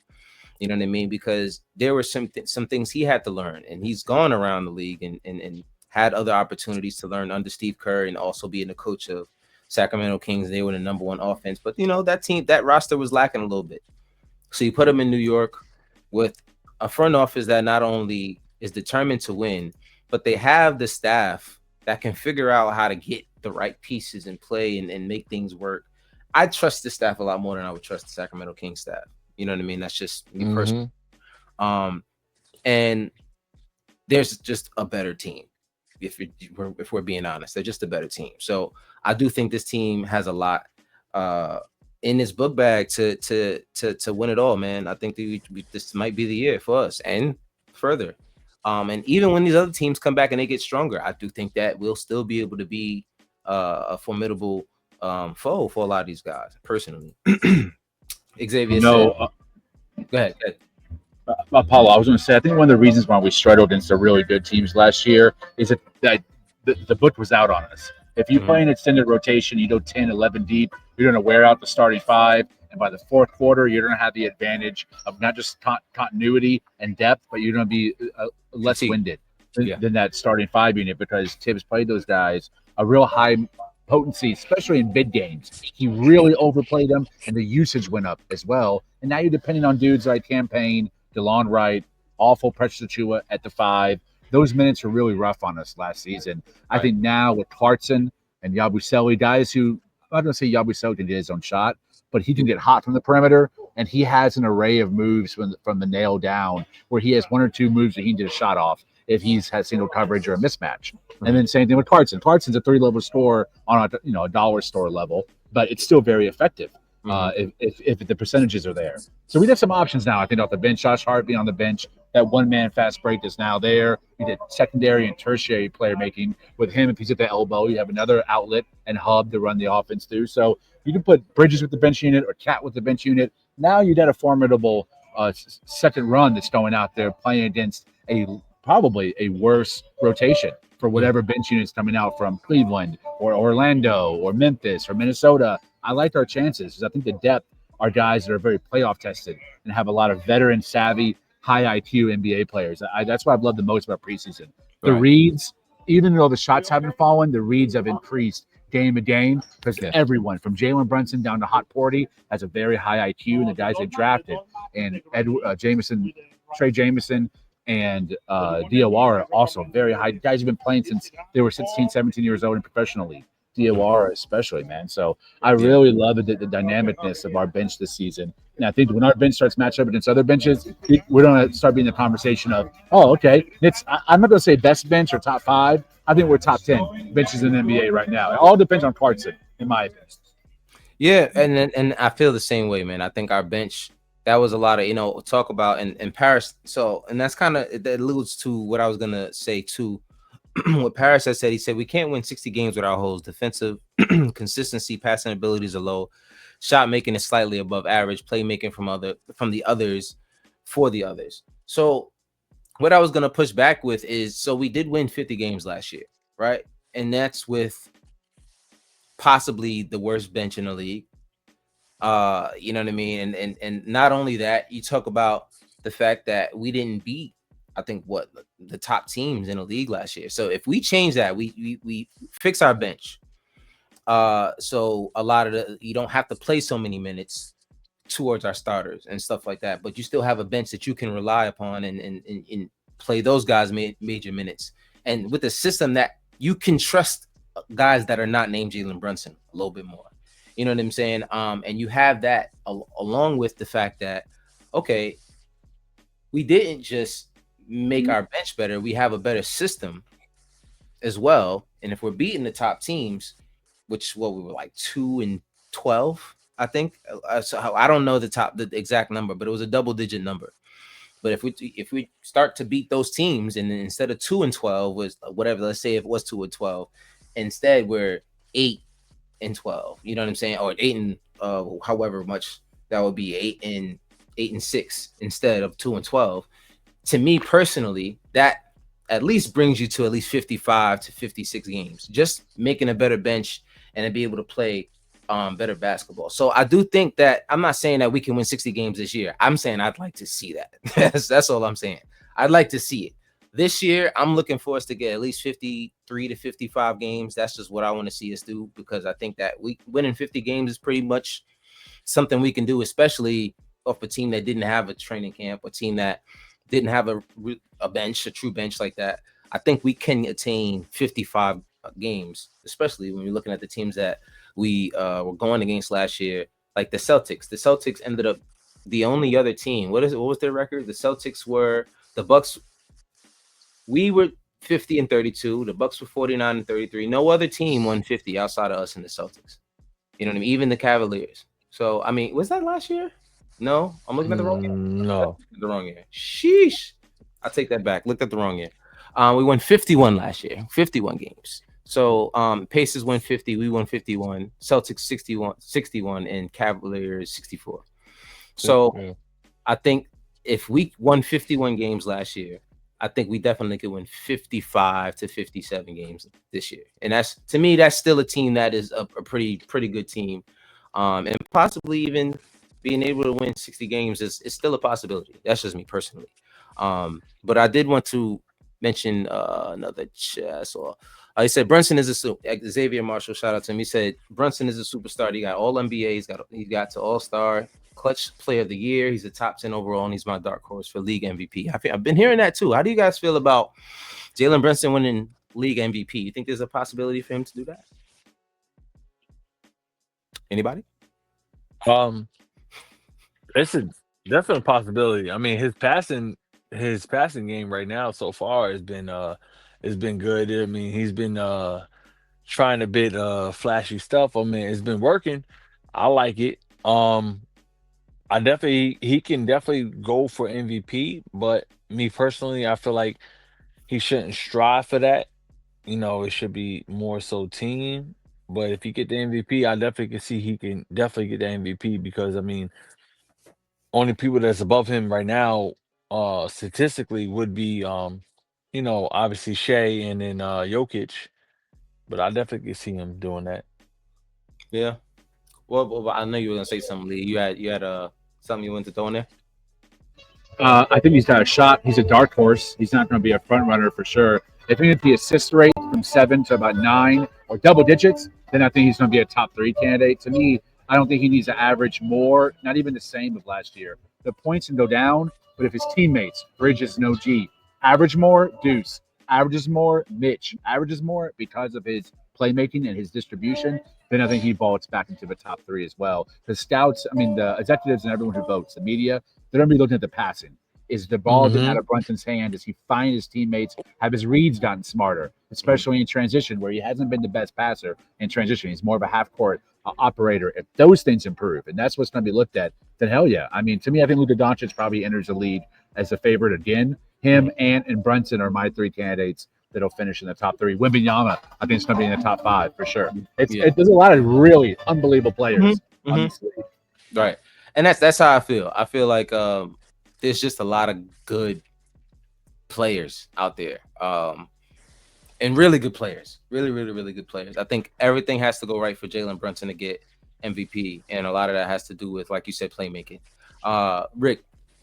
You know what I mean? Because there were some things he had to learn. And he's gone around the league and had other opportunities to learn under Steve Kerr, and also being the coach of Sacramento Kings. They were the number 1 offense. But, that roster was lacking a little bit. So you put him in New York with a front office that not only is determined to win, but they have the staff that can figure out how to get the right pieces and play and make things work. I trust the staff a lot more than I would trust the Sacramento Kings staff. You know what I mean? That's just me personally. And there's just a better team. If we're being honest, they're just a better team. So I do think this team has a lot in this book bag to win it all, man. I think this might be the year for us and further. And even when these other teams come back and they get stronger, I do think that we'll still be able to be a formidable foe for a lot of these guys, personally. Xavier said, go ahead. Apollo, I was going to say, I think one of the reasons why we struggled against the really good teams last year is that the book was out on us. If you play an extended rotation, 10, 11 deep, you're going to wear out the starting 5. And by the fourth quarter, you're going to have the advantage of not just continuity and depth, but you're going to be less winded than that starting 5 unit, because Tibbs played those guys a real high potency, especially in bid games. He really overplayed them, and the usage went up as well. And now you're depending on dudes like Campaign, DeLon Wright, awful Precious Achiuwa at the 5. Those minutes were really rough on us last season. I think now with Clarkson and Yabusele, guys who not going to say Yabusele can get his own shot, but he can get hot from the perimeter, and he has an array of moves from the nail down where he has one or two moves that he can get a shot off if he's had single coverage or a mismatch. And then same thing with Clarkson. Clarkson's a 3-level score on a dollar store level, but it's still very effective if the percentages are there. So we have some options now, I think, off the bench. Josh Hart being on the bench, that one-man fast break is now there. You did secondary and tertiary player making with him. If he's at the elbow, you have another outlet and hub to run the offense through. So you can put Bridges with the bench unit or Cat with the bench unit. Now you got a formidable second run that's going out there playing against probably a worse rotation for whatever bench unit's coming out from Cleveland or Orlando or Memphis or Minnesota. I like our chances because I think the depth are guys that are very playoff tested and have a lot of veteran savvy, high IQ NBA players. That's what I've loved the most about preseason. The reads, even though the shots haven't fallen, the reads have increased game to game because everyone from Jalen Brunson down to Hot Porty has a very high IQ, and the guys they drafted and Trey Jameson and DOR are also very high. Guys have been playing since they were 16, 17 years old in professional league. DOR especially, man. So I really love the dynamicness of our bench this season. And I think when our bench starts matching up against other benches, we're going to start being the conversation of, oh, okay, I'm not going to say best bench or top 5. I think we're top 10 benches in the NBA right now. It all depends on Clarkson, in my opinion. Yeah, and I feel the same way, man. I think our bench, that was a lot of, talk about in Paris. So, and that's kind of, that alludes to what I was going to say too. What Paris has said, he said, we can't win 60 games with our holes. Defensive consistency, passing abilities are low. Shot making is slightly above average. Playmaking from the others for the others. So what I was going to push back with is, so we did win 50 games last year, right? And that's with possibly the worst bench in the league. You know what I mean? And not only that, you talk about the fact that we didn't beat, I think, the top teams in the league last year. So if we change that, we fix our bench. So a lot of you don't have to play so many minutes towards our starters and stuff like that, but you still have a bench that you can rely upon and play those guys major minutes. And with a system that you can trust guys that are not named Jalen Brunson a little bit more. You know what I'm saying? And you have that along with the fact that, okay, we didn't just make our bench better. We have a better system as well. And if we're beating the top teams, which we were like 2-12, I think. So I don't know the exact number, but it was a double-digit number. But if we start to beat those teams, and then instead of 2-12 was whatever, let's say if it was 2-12, instead we're 8-12. You know what I'm saying? Or 8 and however much that would be, 8-6 instead of 2-12. To me personally, that at least brings you to at least 55 to 56 games, just making a better bench and to be able to play better basketball. So I do think that, I'm not saying that we can win 60 games this year. I'm saying I'd like to see that. That's all I'm saying. I'd like to see it. This year, I'm looking for us to get at least 53 to 55 games. That's just what I want to see us do, because I think that winning 50 games is pretty much something we can do, especially off a team that didn't have a training camp, a team that didn't have a bench, a true bench like that. I think we can attain 55 games, especially when you're looking at the teams that we were going against last year, like the Celtics. The Celtics ended up the only other team. What was their record? The Celtics were the Bucks. We were 50-32. The Bucks were 49-33. No other team won 50 outside of us and the Celtics. You know what I mean? Even the Cavaliers. So I mean, was that last year? No, I'm looking at the wrong year. No, the wrong year. Sheesh. I take that back. Looked at the wrong year. We won 51 last year, 51 games. So Pacers won 50, we won 51, Celtics 61, and Cavaliers 64. So I think if we won 51 games last year, I think we definitely could win 55 to 57 games this year. And that's, to me, that's still a team that is a pretty good team. And possibly even being able to win 60 games is still a possibility. That's just me personally. But I did want to mention another chat. So he said Brunson is Xavier Marshall, shout out to him. He said Brunson is a superstar. He got all NBA. He got to all-star, clutch player of the year. He's a top 10 overall, and he's my dark horse for league MVP. I've been hearing that too. How do you guys feel about Jalen Brunson winning league MVP? You think there's a possibility for him to do that? Anybody? Um, it's a definite possibility. I mean, his passing game right now so far has been good. I mean, he's been trying a bit flashy stuff. I mean, it's been working. I like it. I definitely he can definitely go for MVP, but me personally, I feel like he shouldn't strive for that. You know, it should be more so team. But if he get the MVP, I definitely can see he can definitely get the MVP because I mean, only people that's above him right now, statistically would be you know, obviously Shea and then Jokic. But I definitely can see him doing that. Yeah. Well, I know you were gonna say something, Lee. You had something you wanted to throw in there. I think he's got a shot. He's a dark horse. He's not going to be a front runner for sure. If he gets the assist rate from 7 to about 9 or double digits, then I think he's going to be a top 3 candidate. To me, I don't think he needs to average more, not even the same of last year. The points can go down, but if his teammates, Bridges, no G, average more, Deuce, averages more, Mitch, averages more because of his playmaking and his distribution, then I think he vaults back into the top 3 as well. The scouts, I mean, the executives and everyone who votes, the media, they're going to be looking at the passing. Is the ball getting out of Brunson's hand? Does he find his teammates? Have his reads gotten smarter, especially in transition, where he hasn't been the best passer in transition? He's more of a half court operator. If those things improve, and that's what's going to be looked at, then hell yeah. I mean, to me, I think Luka Doncic probably enters the league as a favorite again. Him, Ant, and Brunson are my 3 candidates that'll finish in the top 3. Wembanyama, I think, is going to be in the top 5 for sure. There's a lot of really unbelievable players on this league. Right, and that's how I feel. I feel like there's just a lot of good players out there, and really good players, really good players. I think everything has to go right for Jalen Brunson to get MVP, and a lot of that has to do with, like you said, playmaking. Rick,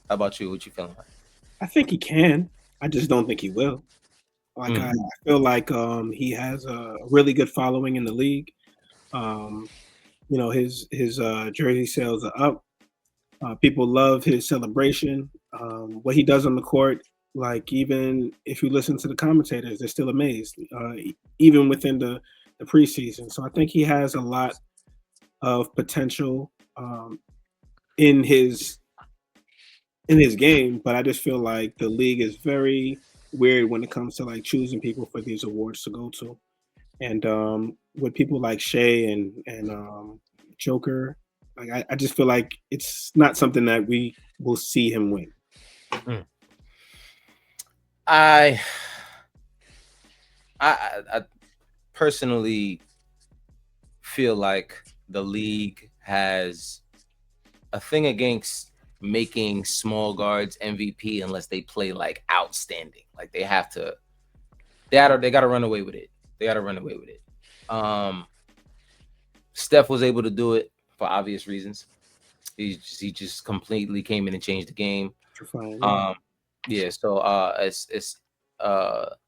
how about you? What you feeling like? I think he can. I just don't think he will. Like I feel like he has a really good following in the league. You know, his jersey sales are up. People love his celebration. What he does on the court, like even if you listen to the commentators, they're still amazed, even within the preseason. So I think he has a lot of potential in his game, but I just feel like the league is very weird when it comes to like choosing people for these awards to go to. And with people like Shea and Joker, like I just feel like it's not something that we will see him win. I personally feel like the league has a thing against making small guards MVP unless they play like outstanding. Like they got to run away with it. Steph was able to do it for obvious reasons. He just completely came in and changed the game. Yeah. So it's But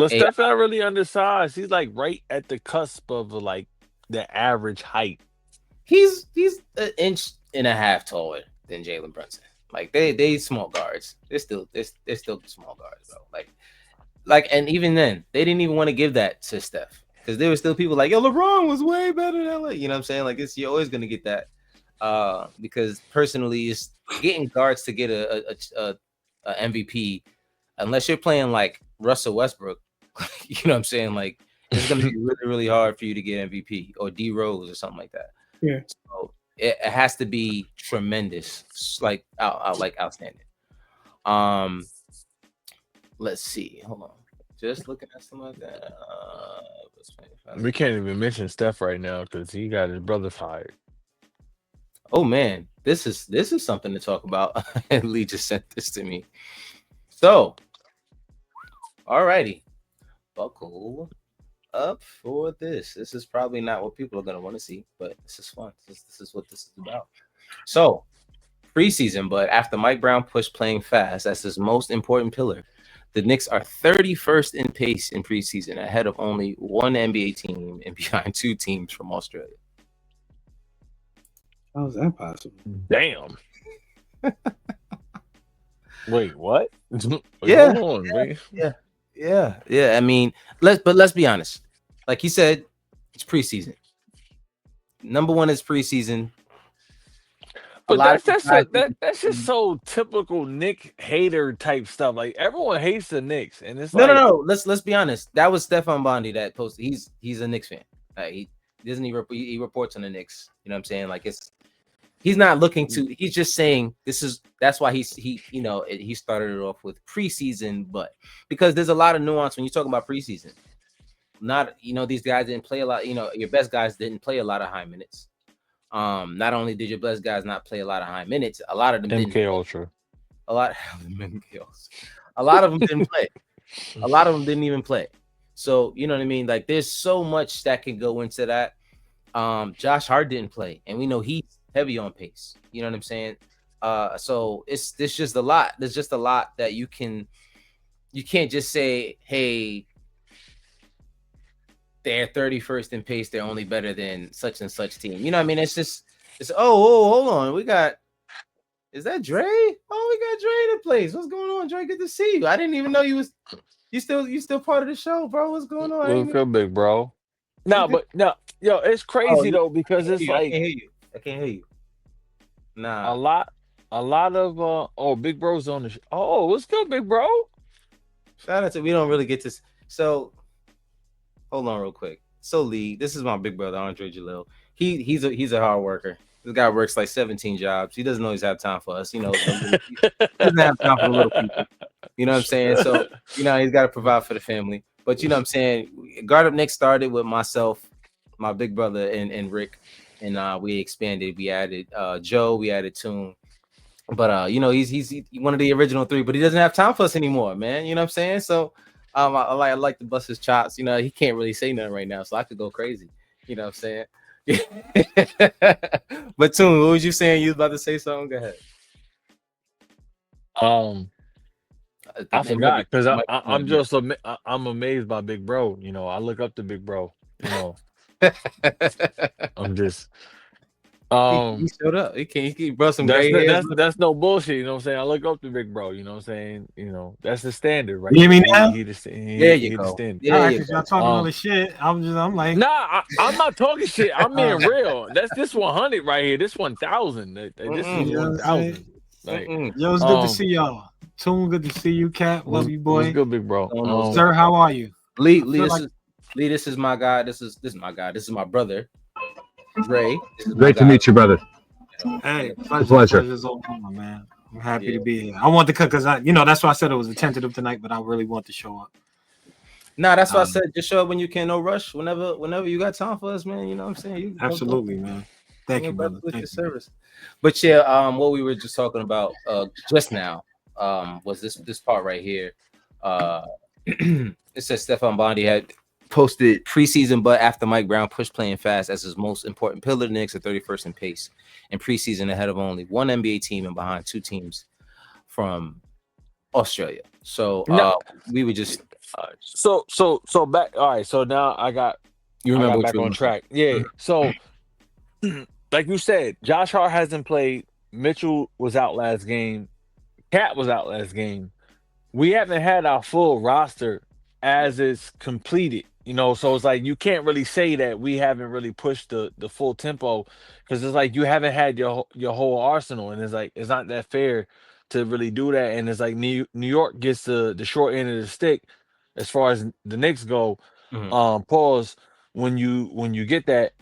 Steph not really undersized. He's like right at the cusp of like the average height. He's an inch and a half taller than Jalen Brunson. Like they small guards. They're still small guards, bro. Like, and even then, they didn't even want to give that to Steph because there were still people like, yo, LeBron was way better than LA. You know what I'm saying? Like, you're always gonna get that because personally, it's getting guards to get a MVP unless you're playing like Russell Westbrook. You know what I'm saying? Like, it's gonna be really, really hard for you to get MVP or D Rose or something like that. Yeah. So it has to be tremendous, like outstanding. Let's see. Hold on. Just looking at some of that. We can't even mention Steph right now because he got his brother fired. Oh man, this is something to talk about. Lee just sent this to me. So, alrighty, buckle up for this. This is probably not what people are gonna want to see, but this is fun. This is what this is about. So, preseason, but after Mike Brown pushed playing fast as his most important pillar, the Knicks are 31st in pace in preseason, ahead of only one NBA team and behind 2 teams from Australia. How is that possible? Damn. Wait, what? Yeah. Hold on, wait. Yeah. I mean, let's be honest. Like he said, it's preseason. Number one is preseason. But Of these guys- that's just so typical Nick hater type stuff. Like everyone hates the Knicks, and it's no. Let's be honest. That was Stephon Bondi that posted. He's a Knicks fan. He doesn't he reports on the Knicks. You know what I'm saying? Like he's not looking to. He's just saying that's why he started it off with preseason, but because there's a lot of nuance when you talk about preseason. Not these guys didn't play a lot. Your best guys didn't play a lot of high minutes. Not only did your best guys not play a lot of high minutes, a lot of them MK Ultra. A lot of them didn't play. A lot of them didn't even play. So you know what I mean? Like there's so much that can go into that. Josh Hart didn't play, and we know he's heavy on pace. You know what I'm saying? So there's just a lot. There's just a lot that you can't just say, hey, they're 31st in pace, they're only better than such and such team. You know what I mean? It's hold on. Is that Dre? Oh, we got Dre in the place. What's going on, Dre? Good to see you. I didn't even know you still part of the show, bro. What's going on? What's good, big bro? No, it's crazy though, because it's like I can't hear you. Nah. A lot of big bro's on the oh, what's good, big bro? Shout out to we don't really get to so hold on real quick. So Lee, this is my big brother, Andre Jalil. He's a hard worker. This guy works like 17 jobs. He doesn't always have time for us. He doesn't have time for the little people. You know what I'm saying? So, he's got to provide for the family. But you know what I'm saying? Guard Up Next started with myself, my big brother, and Rick. And we expanded. We added Joe. We added Toon. But, he's one of the original three. But he doesn't have time for us anymore, man. You know what I'm saying? So, I like to bust his chops. He can't really say nothing right now. So I could go crazy. You know what I'm saying? But Toon, what was you saying? You was about to say something? Go ahead. I forgot because I'm amazed by Big Bro. I look up to Big Bro. I'm just he showed up. He brought some gray hair. That's no bullshit. You know what I'm saying? I look up to Big Bro. You know what I'm saying? That's the standard, right? You hear me now? There you go. Yeah, y'all talking all this shit. I'm like, nah, I'm not talking shit. I'm being real. That's this 100 right here. This 1,000. This is 1,000. Like, yo, it's good to see y'all. Toon, good to see you, Cap. Love you, boy. What's good, big bro? Sir, how are you? Lee, this is my guy. This is my guy. This is my brother, Dre. Great to meet you, brother. Hey, pleasure. Man. I'm happy to be here. I want to cut because that's why I said it was a tentative tonight, but I really want to show up. Nah, that's why I said just show up when you can. No rush. Whenever you got time for us, man. You know what I'm saying? Absolutely, man. Thank you, brother. Thank you. Service. But yeah, what we were just talking about just now was this part right here. It says Stephon Bondi had posted preseason, but after Mike Brown pushed playing fast as his most important pillar, the Knicks are 31st in pace in preseason, ahead of only one NBA team and behind two teams from Australia. So we were just so back. All right, so now I got back on track. Yeah. So like you said, Josh Hart hasn't played. Mitchell was out last game. Cat was out last game. We haven't had our full roster as it's completed, so it's like you can't really say that we haven't really pushed the full tempo because it's like you haven't had your whole arsenal, and it's like it's not that fair to really do that. And it's like New York gets the short end of the stick as far as the Knicks go. Pause when you get that.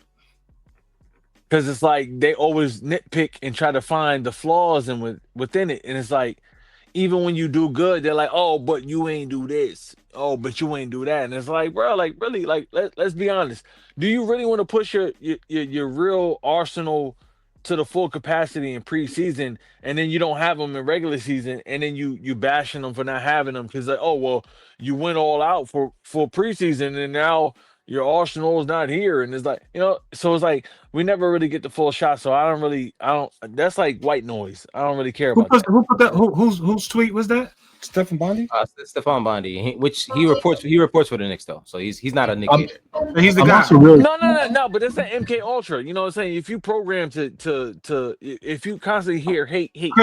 Because it's like they always nitpick and try to find the flaws within it. And it's like, even when you do good, they're like, oh, but you ain't do this. Oh, but you ain't do that. And it's like, bro, like, really, like, let's be honest. Do you really want to push your real arsenal to the full capacity in preseason, and then you don't have them in regular season, and then you bashing them for not having them? Because, like, oh, well, you went all out for preseason, and now your arsenal is not here. And it's like, so it's like we never really get the full shot. So I don't that's like white noise. I don't really care about that. Who put that? Whose tweet was that? Stephon Bondi? Stephon Bondi, which he reports for the Knicks though. So he's not a Knicks hater. He's the guy. No, but that's an MK Ultra. You know what I'm saying? If you program to if you constantly hear hate, you're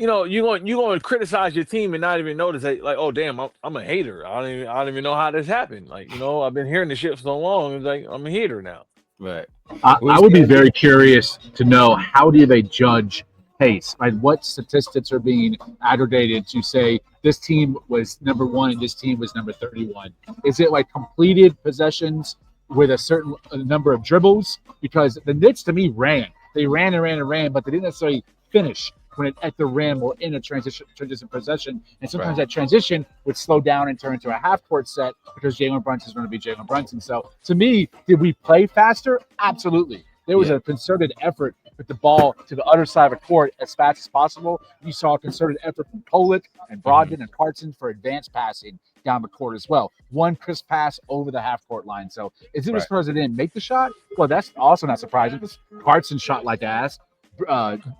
going to criticize your team and not even notice that, like, oh damn, I'm a hater. I don't even know how this happened. Like, I've been hearing this shit for so long. It's like I'm a hater now. Right. I would be very curious to know how do they judge pace? Like what statistics are being aggregated to say this team was number 1 and this team was number 31? Is it like completed possessions with a certain number of dribbles? Because the Knicks to me ran. They ran and ran and ran, but they didn't necessarily finish when it at the rim or in a transition possession. And sometimes that transition would slow down and turn into a half court set because Jalen Brunson's going to be Jalen Brunson. So to me, did we play faster? Absolutely. There was a concerted effort with the ball to the other side of the court as fast as possible. You saw a concerted effort from Kolick and Brogdon and Clarkson for advanced passing down the court as well. One crisp pass over the half court line. So is it because they didn't make the shot? Well, that's also not surprising because Clarkson shot like ass.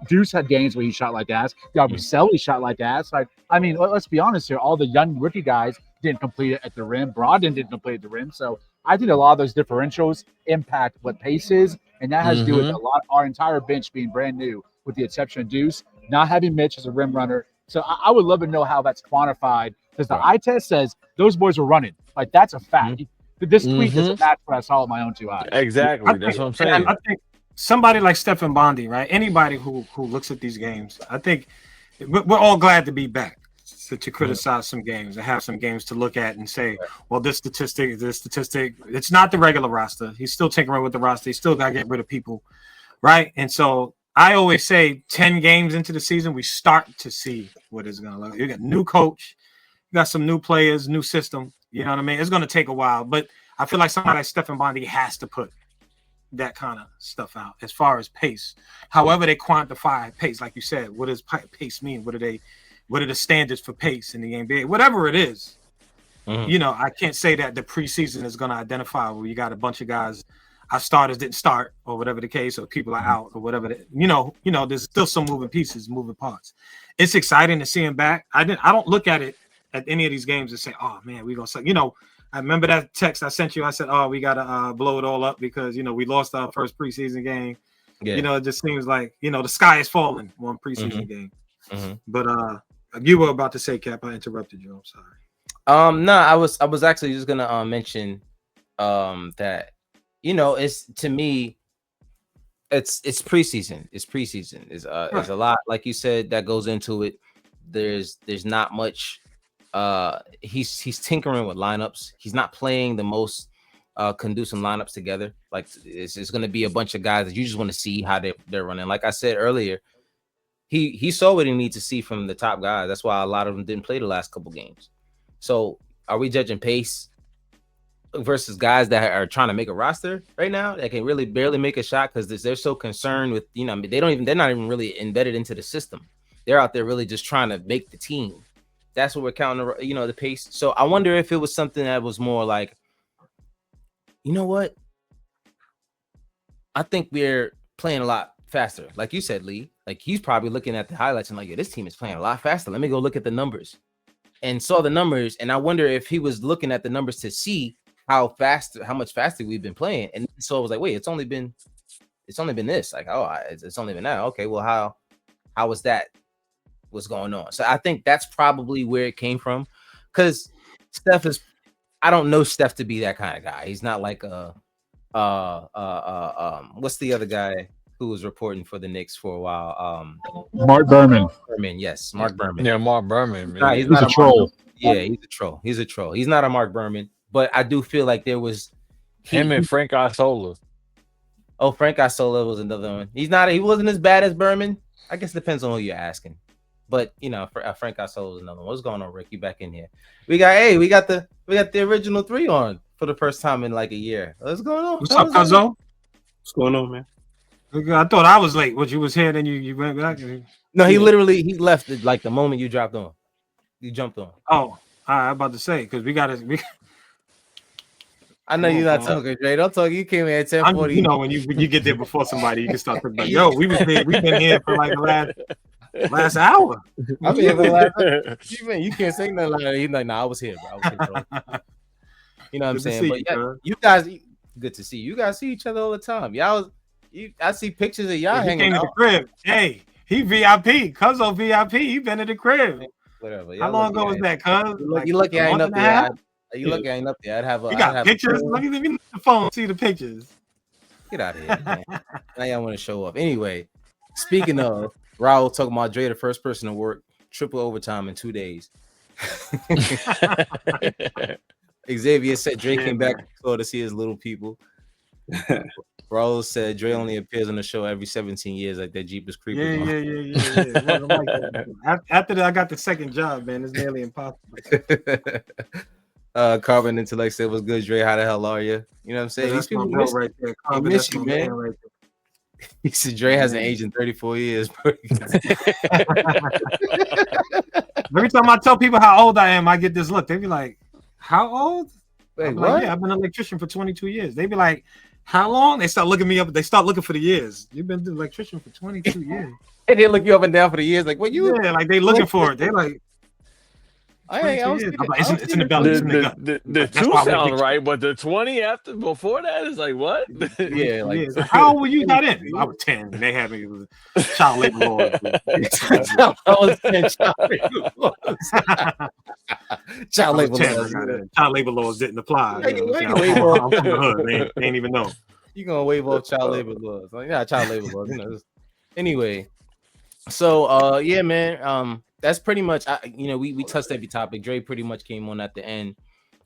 Deuce had games where he shot like ass. Yabusele shot like ass. Like, I mean, let's be honest here. All the young rookie guys didn't complete it at the rim. Brogdon didn't complete at the rim. So I think a lot of those differentials impact what pace is, and that has to do with our entire bench being brand new, with the exception of Deuce, not having Mitch as a rim runner. So I would love to know how that's quantified, because the eye test says those boys were running. Like, that's a fact. This tweet doesn't match what I saw with my own 2 eyes. Exactly. That's what I'm saying. I think somebody like Stephen Bondi, right? Anybody who looks at these games, I think we're all glad to be back to criticize some games and have some games to look at and say, well, this statistic, it's not the regular roster. He's still tinkering with the roster. He's still got to get rid of people, right? And so I always say 10 games into the season, we start to see what it's going to look like. You got a new coach, you got some new players, new system. You know what I mean? It's going to take a while, but I feel like somebody like Stephen Bondi has to put that kind of stuff out as far as pace. However they quantify pace, like you said, what does pace mean? What are the standards for pace in the NBA? Whatever it is, you know, I can't say that the preseason is going to identify where you got a bunch of guys, our starters didn't start or whatever the case, or people are out or whatever. You know, there's still some moving pieces, moving parts. It's exciting to see him back. I don't look at it at any of these games and say, oh man, we're going to suck. You know, I remember that text I sent you. I said, oh, we got to blow it all up because, you know, we lost our first preseason game. Yeah. You know, it just seems like, you know, the sky is falling one preseason game. But you were about to say, Cap, I interrupted you. I'm sorry. No, I was actually just going to mention that, you know, it's, to me, it's preseason. It's preseason. There's a lot, like you said, that goes into it. There's not much. He's tinkering with lineups. He's not playing the most conducive lineups together. Like, it's going to be a bunch of guys that you just want to see how they're running. Like I said earlier, he saw what he needs to see from the top guys. That's why a lot of them didn't play the last couple games. So are we judging pace versus guys that are trying to make a roster right now that can really barely make a shot because they're so concerned with, you know, they're not even really embedded into the system. They're out there really just trying to make the team. That's what we're counting, you know, the pace. So I wonder if it was something that was more like, you know what? I think we're playing a lot faster. Like you said, Lee, like he's probably looking at the highlights and like, yeah, this team is playing a lot faster. Let me go look at the numbers, and saw the numbers. And I wonder if he was looking at the numbers to see how much faster we've been playing. And so I was like, wait, it's only been this. Like, oh, it's only been that. Okay, well, how was that? What's going on? So I think that's probably where it came from, because Steph is, I don't know Steph to be that kind of guy. He's not like what's the other guy who was reporting for the Knicks for a while? Mark Berman. Yes, Mark Berman. Yeah, Mark Berman. Man. He's not a troll. Yeah, he's a troll. He's a troll. He's not a Mark Berman, but I do feel like there was him and Frank Isola. Oh, Frank Isola was another one. He wasn't as bad as Berman. I guess it depends on who you're asking. But you know, Frank Isola is another one. What's going on, Rick? You back in here? We got the original 3 on for the first time in like a year. What's going on? What's up, Cuzzo? What's going on, man? I thought I was late. What, you was here, then you went back? No, he left it like the moment you dropped on. You jumped on. Oh, I'm about to say, because we I know you're not talking, Jay. Don't talk. You came here at 10:40. You know, when you get there before somebody, you can start talking about, yo, we've been here for like the last hour. I mean, you can't say nothing like that. He's like, nah, I was here, bro. You know what I'm saying? But yeah, you guys, good to see you. You guys see each other all the time. I see pictures of y'all hanging out. The crib. Hey, he VIP. Cuzzo VIP. He been at the crib. Whatever. How long ago was that, Cuz? You lucky I ain't up there. You lucky I ain't up there. I'd have pictures. Let me the phone. See the pictures. Get out of here, man. Now y'all want to show up. Anyway, speaking of, Raul talking about Dre, the first person to work triple overtime in 2 days. Xavier said Dre came back to see his little people. Raul said Dre only appears on the show every 17 years, like that Jeepers Creepers. Yeah. Well, like after that, I got the second job, man. It's nearly impossible. Carbon Intellect said, "What's good, Dre? How the hell are you?" You know what I'm saying? Yeah, These that's my people bro miss, right there. they Carbon, miss that's you, my man. man right there. He said Dre hasn't aged in 34 years. Bro. Every time I tell people how old I am, I get this look. They be like, "How old?" Wait, I'm what? like, "Yeah, I've been an electrician for 22 years." They be like, "How long?" They start looking me up. They start looking for the years. You've been an electrician for 22 years. And they look you up and down for the years, like what you? Yeah, like they looking for it. They like. I don't see I'm it. like, I don't it's see in the it. belly. It's in the gut. The That's two why I wear sound big right, but the 20 after before that is like what? Yeah, like yeah. How old were you got in? I was 10. And they had me with child labor laws. I was 10 child labor laws. Child labor 10, laws. child labor laws didn't apply. Hey, You know what I'm wait, saying? wait, I'm from the hood. They ain't even know. You gonna waive off child labor laws? Like, yeah, child labor laws. You know. Anyway, so yeah, man. That's pretty much. We touched every topic. Dre pretty much came on at the end.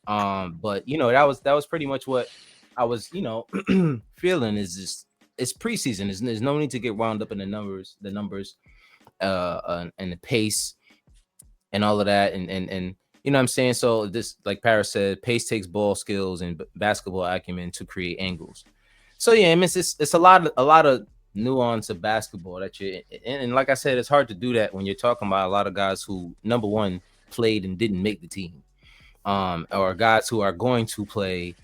But that was pretty much what I was, feeling is just it's preseason. There's no need to get wound up in the numbers, and the pace and all of that. And you know what I'm saying? So this, like Paris said, pace takes ball skills and basketball acumen to create angles. So yeah, I mean, it's a lot of nuance of basketball that and like I said, it's hard to do that when you're talking about a lot of guys who, number one, played and didn't make the team. Or guys who are going to play,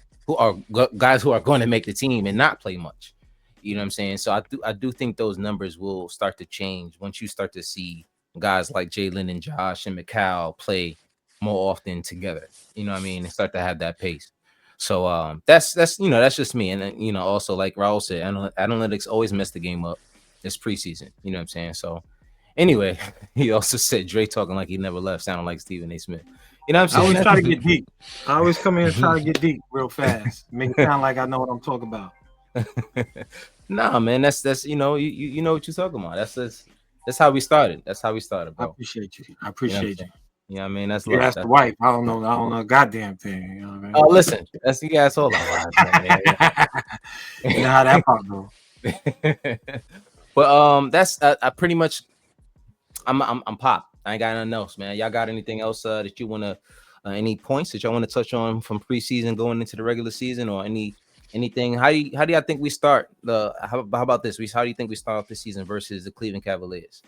guys who are going to make the team and not play much. You know what I'm saying? So I do think those numbers will start to change once you start to see guys like Jalen and Josh and Mikal play more often together. You know what I mean? And start to have that pace. So that's just me. And then, also like Raul said, analytics always mess the game up. It's preseason. You know what I'm saying? So anyway, he also said Dre talking like he never left, sounding like Stephen A. Smith. You know what I'm saying? I always try to get deep. I always come in and try to get deep real fast. Make it sound like I know what I'm talking about. Nah, man, that's you know what you're talking about. That's how we started. That's how we started, bro. I appreciate you. I appreciate you. You know what I mean? That's You love. asked the wife. I don't know a goddamn thing. You know what I mean? Oh, listen, that's you guys all. You know how that part goes. But that's I pretty much. I'm pop. I ain't got nothing else, man. Y'all got anything else that you want to? Any points that y'all want to touch on from preseason going into the regular season, or anything? How do y'all think we start? How about this? How do you think we start off this season versus the Cleveland Cavaliers?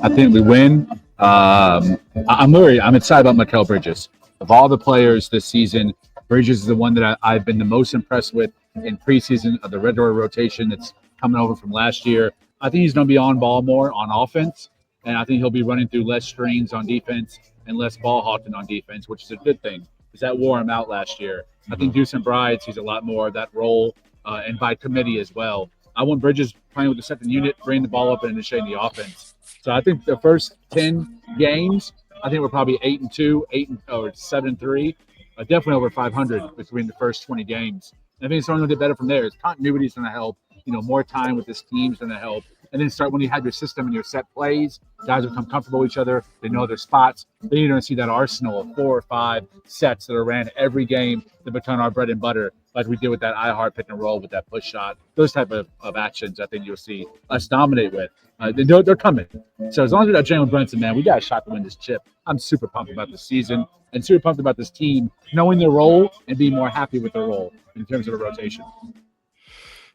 I think we win. I'm worried. I'm excited about Mikal Bridges. Of all the players this season, Bridges is the one that I've been the most impressed with in preseason of the Red Door rotation that's coming over from last year. I think he's going to be on ball more on offense, and I think he'll be running through less screens on defense and less ball hawking on defense, which is a good thing because that wore him out last year. I think Deuce and Bride sees a lot more of that role, and by committee as well. I want Bridges playing with the second unit, bringing the ball up and initiating the offense. So I think the first 10 games, I think we're probably 8-2, 7-3, definitely over 500 between the first 20 games. I think it's only going to get better from there. Continuity is going to help. More time with this team is going to help. And then when you have your system and your set plays, guys become comfortable with each other. They know their spots. Then you're going to see that arsenal of 4 or 5 sets that are ran every game that become our bread and butter, like we did with that iHeart pick and roll with that push shot. Those type of actions I think you'll see us dominate with. They're coming. So as long as we got Jalen Brunson, man, we got a shot to win this chip. I'm super pumped about this season and super pumped about this team, knowing their role and being more happy with their role in terms of the rotation.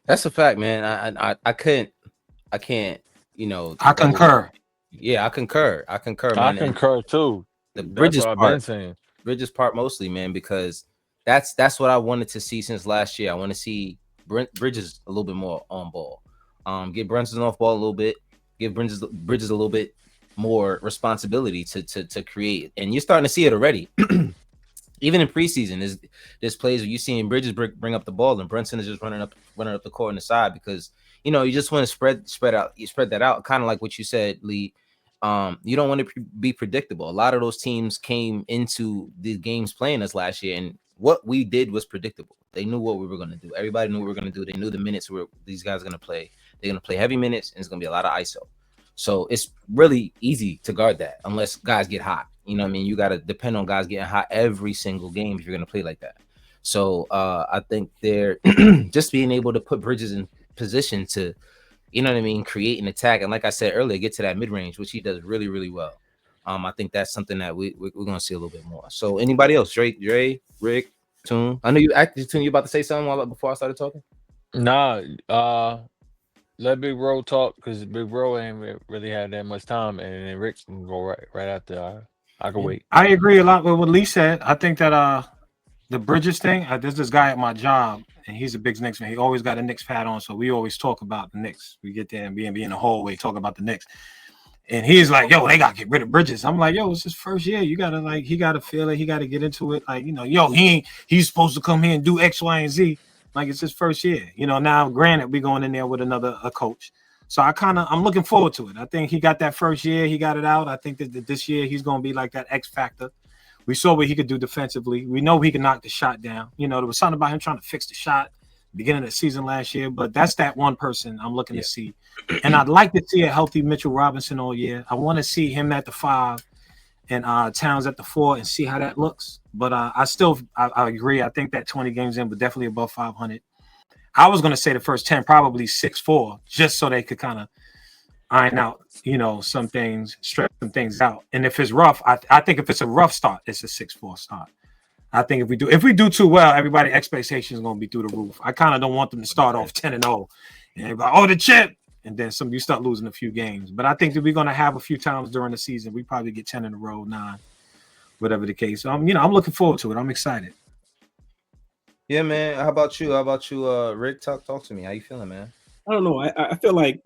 That's a fact, man. I can't. I concur. Yeah, I concur. Man. I concur too. The Bridges part, part, Bridges part mostly, man, because that's what I wanted to see since last year. I want to see Bridges a little bit more on ball. Get Brunson off ball a little bit. Give Bridges a little bit more responsibility to create, and you're starting to see it already. Even in preseason, there's plays where you're seeing Bridges bring up the ball and Brunson is just running up the court on the side because you just want to spread that out, kind of like what you said, Lee. You don't want to be predictable. A lot of those teams came into the games playing us last year, and what we did was predictable. They knew what we were gonna do. Everybody knew what we were gonna do. They knew the minutes were these guys are gonna play. They're gonna play heavy minutes, and it's gonna be a lot of ISO. So it's really easy to guard that unless guys get hot. You know what I mean? You got to depend on guys getting hot every single game if you're going to play like that. So I think they're just being able to put Bridges in position to, you know what I mean, create an attack. And like I said earlier, get to that mid range, which he does really, really well. I think that's something that we're going to see a little bit more. So anybody else? Dre, Rick, Toon? I know you actually, Toon, you about to say something before I started talking? Nah, let Big Bro talk because Big Bro ain't really had that much time, and then Rick can go right after. I can wait. I agree a lot with what Lee said. I think that the Bridges thing. There's this guy at my job, and he's a big Knicks fan. He always got a Knicks hat on, so we always talk about the Knicks. We get there and be in the hallway talk about the Knicks. And he's like, "Yo, they gotta get rid of Bridges." I'm like, "Yo, it's his first year. You gotta he gotta feel it. He gotta get into it. Like, he's supposed to come here and do X, Y, and Z. Like, it's his first year. Now granted, we're going in there with a coach. So I'm looking forward to it. I think he got that first year, he got it out. I think that this year he's gonna be like that X factor. We saw what he could do defensively. We know he can knock the shot down. There was something about him trying to fix the shot beginning of the season last year, but that's that one person I'm looking to see. And I'd like to see a healthy Mitchell Robinson all year. I want to see him at the 5 and Towns at the 4 and see how that looks. But I agree. I think that 20 games in, but definitely above 500. I was going to say the first 10, probably 6-4, just so they could kind of iron out, some things, stretch some things out. And if it's rough, I think if it's a rough start, it's a 6-4 start. I think if we do too well, everybody's expectations is going to be through the roof. I kind of don't want them to start off 10-0 and everybody, the chip, and then you start losing a few games. But I think that we're going to have a few times during the season. We probably get 10 in a row, 9, whatever the case. So I'm looking forward to it. I'm excited. Yeah, man. How about you, Rick? Talk to me. How you feeling, man? I don't know. I feel like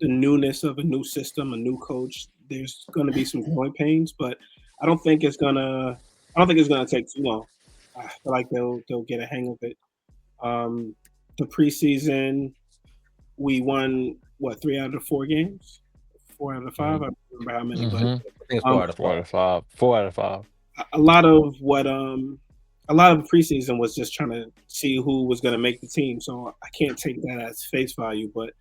the newness of a new system, a new coach, there's going to be some growing pains, but I don't think it's gonna take too long. I feel like they'll get a hang of it. The preseason, we won 3 out of 4 games, 4 out of 5. I don't remember how many, but I think it's 4 out of 5. 4 out of 5. A lot of preseason was just trying to see who was going to make the team. So I can't take that as face value, but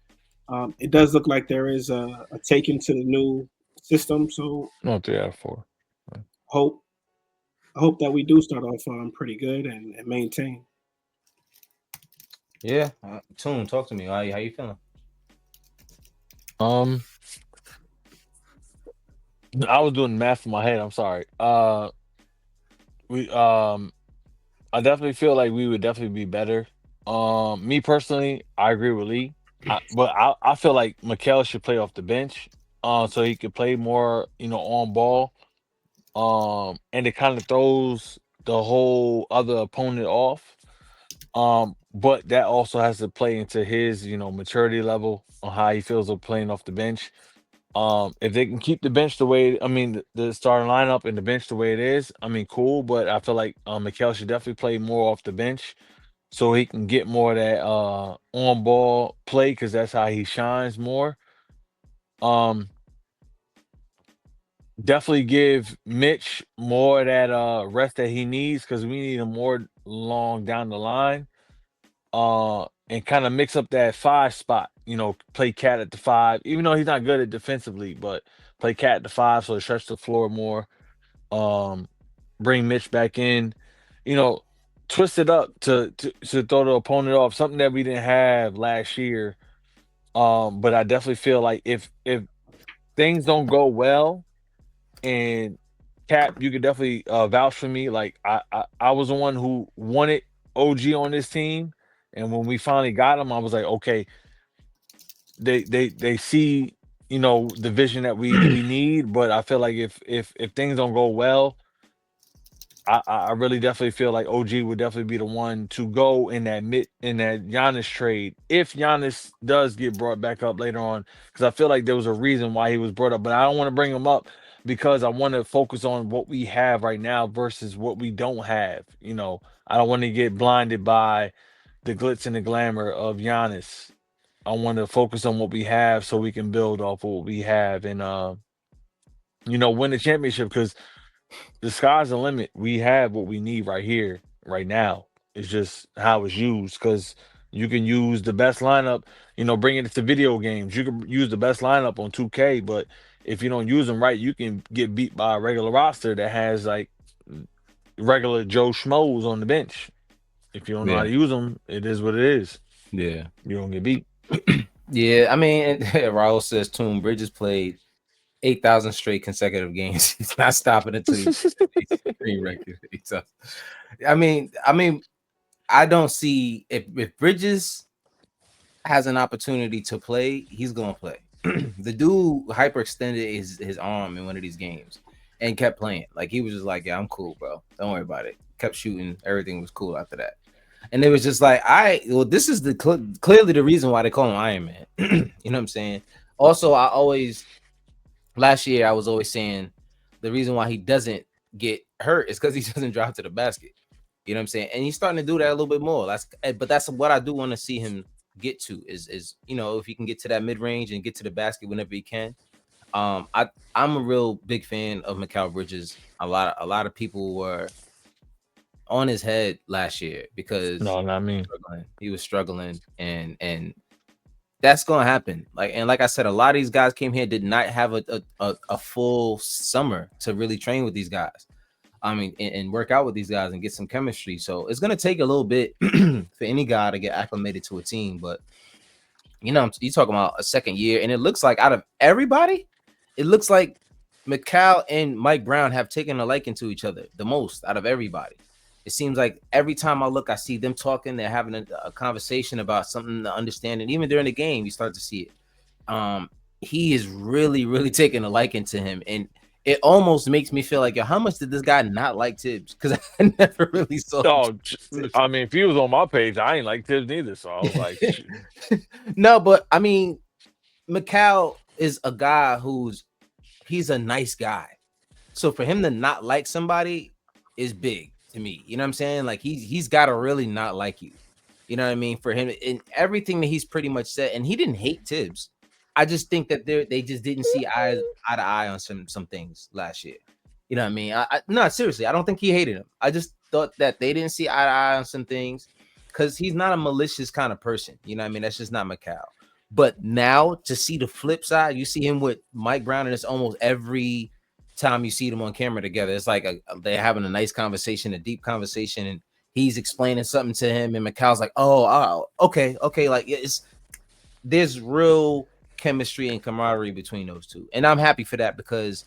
it does look like there is a take into the new system. So 3 out of 4. I hope that we do start off pretty good and maintain. Yeah, Toon, talk to me. How you feeling? I was doing math in my head. I'm sorry. I definitely feel like we would definitely be better. Me personally, I agree with Lee, but I feel like Mikal should play off the bench, so he could play more, on ball. And it kind of throws the whole other opponent off. But that also has to play into his, maturity level on how he feels of playing off the bench. If they can keep the bench the starting lineup and the bench the way it is, cool. But I feel like Mikal should definitely play more off the bench so he can get more of that on ball play because that's how he shines more. Definitely give Mitch more of that rest that he needs because we need him more long down the line. And kind of mix up that 5 spot, play Cat at the 5, even though he's not good at defensively, but play Cat at the 5 so it stretch the floor more. Bring Mitch back in, twist it up to throw the opponent off, something that we didn't have last year. But I definitely feel like if things don't go well, and Cap, you could definitely vouch for me. Like I was the one who wanted OG on this team, and when we finally got him, I was like, okay, they see the vision that we need. But I feel like if things don't go well, I really definitely feel like OG would definitely be the one to go in that Giannis trade if Giannis does get brought back up later on, because I feel like there was a reason why he was brought up, but I don't want to bring him up because I want to focus on what we have right now versus what we don't have. I don't want to get blinded by the glitz and the glamour of Giannis. I want to focus on what we have so we can build off of what we have and win the championship, because the sky's the limit. We have what we need right here, right now. It's just how it's used because you can use the best lineup. Bringing it to video games, you can use the best lineup on 2K, but if you don't use them right, you can get beat by a regular roster that has like regular Joe Schmoes on the bench. If you don't know how Yeah. to use them, it is what it is. Yeah. You don't get beat. Yeah. I mean, Raul says Toon Bridges played 8,000 straight consecutive games. He's not stopping until he green record. So, I mean, I don't see if Bridges has an opportunity to play, he's gonna play. The dude hyperextended his arm in one of these games and kept playing. Like he was just like, yeah, I'm cool, bro. Don't worry about it. Kept shooting. Everything was cool after that. And it was just like, this is clearly the reason why they call him Iron Man. You know what I'm saying? Also, last year I was always saying the reason why he doesn't get hurt is because he doesn't drive to the basket. You know what I'm saying? And he's starting to do that a little bit more. But that's what I do want to see him get to is if he can get to that mid range and get to the basket whenever he can. I'm a real big fan of Mikal Bridges. A lot of people were on his head last year because No, not me. he was struggling, and that's gonna happen. Like I said, a lot of these guys came here did not have a full summer to really train with these guys. I mean, and work out with these guys and get some chemistry. So it's gonna take a little bit for any guy to get acclimated to a team. But you talking about a second year, and it looks like out of everybody, it looks like Mikal and Mike Brown have taken a liking to each other the most out of everybody. It seems like every time I look, I see them talking. They're having a conversation about something to understand, and even during the game, you start to see it. He is really, really taking a liking to him, and it almost makes me feel like, yo, how much did this guy not like Tibbs? Because I never really saw. Oh, I mean, if he was on my page, I ain't like Tibbs neither. So I was like, no, but I mean, Mikal is a guy he's a nice guy. So for him to not like somebody is big to me. You know what I'm saying? Like he's got to really not like you. You know what I mean? For him, in everything that he's pretty much said, and he didn't hate Tibbs. I just think that they just didn't see eye to eye on some things last year. You know what I mean? No, seriously, I don't think he hated him. I just thought that they didn't see eye to eye on some things because he's not a malicious kind of person. You know what I mean? That's just not Mikal. But now to see the flip side, you see him with Mike Brown, and it's almost every time you see them on camera together, it's like they're having a nice conversation, a deep conversation, and he's explaining something to him, and Mikal's like, oh, okay, like there's real chemistry and camaraderie between those two, and I'm happy for that because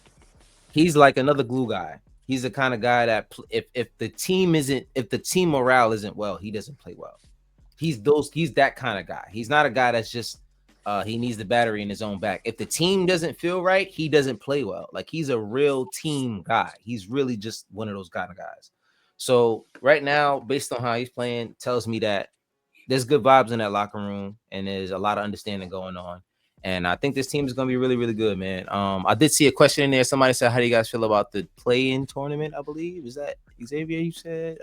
he's like another glue guy. He's the kind of guy that if the team morale isn't well, he doesn't play well. He's that kind of guy. He's not a guy that's just he needs the battery in his own back. If the team doesn't feel right, he doesn't play well. Like he's a real team guy. He's really just one of those kind of guys. So right now, based on how he's playing, tells me that there's good vibes in that locker room and there's a lot of understanding going on. And I think this team is going to be really, really good, man. I did see a question in there. Somebody said, how do you guys feel about the play-in tournament, I believe? Is that Xavier you said?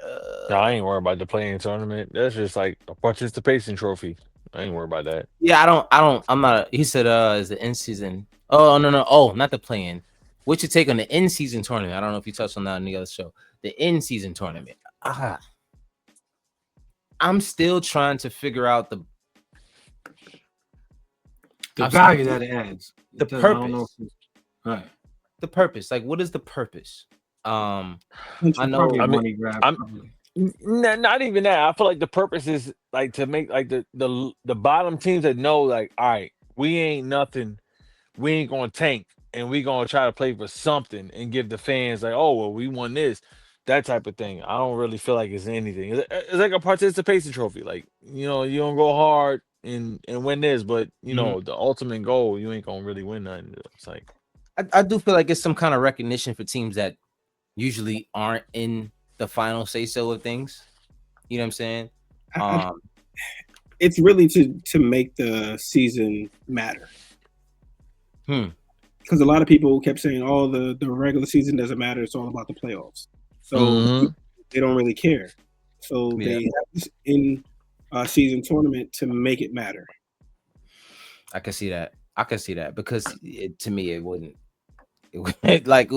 no, I ain't worried about the play-in tournament. That's just like a participation trophy. I ain't worried about that. Yeah, I'm not. He said, is the in-season. Oh, no. Oh, not the play-in. What's your take on the in-season tournament? I don't know if you touched on that on the other show. The in-season tournament. I'm still trying to figure out the value that it adds. The purpose. Right. The purpose. Like, what is the purpose? I know. Not even that. I feel like the purpose is like to make like the bottom teams that know, like, all right, we ain't nothing. We ain't gonna tank, and we gonna try to play for something and give the fans like, oh well, we won this, that type of thing. I don't really feel like it's anything. It's like a participation trophy. Like, you don't go hard and win this, but the ultimate goal, you ain't gonna really win nothing. It's like I do feel like it's some kind of recognition for teams that usually aren't in the final say-so of things. You know what I'm saying? It's really to make the season matter. Because a lot of people kept saying, "Oh, the regular season doesn't matter. It's all about the playoffs." So they don't really care. So they have this in-season tournament to make it matter. I can see that because to me it wouldn't. Like,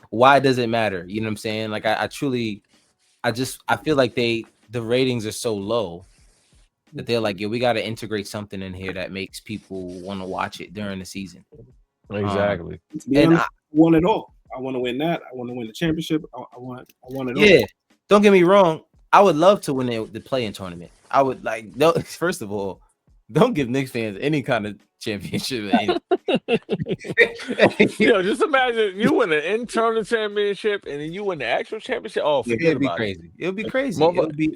why does it matter? You know what I'm saying? Like I feel like they the ratings are so low that they're like, yeah, we got to integrate something in here that makes people want to watch it during the season. Exactly. To be honest, I want it all. I want to win that. I want to win the championship. I want it all. Yeah, don't get me wrong. I would love to win the play-in tournament. I would like. No, first of all, don't give Knicks fans any kind of championship. Just imagine you win an internal championship and then you win the actual championship. Oh, forget about it. It'll be crazy.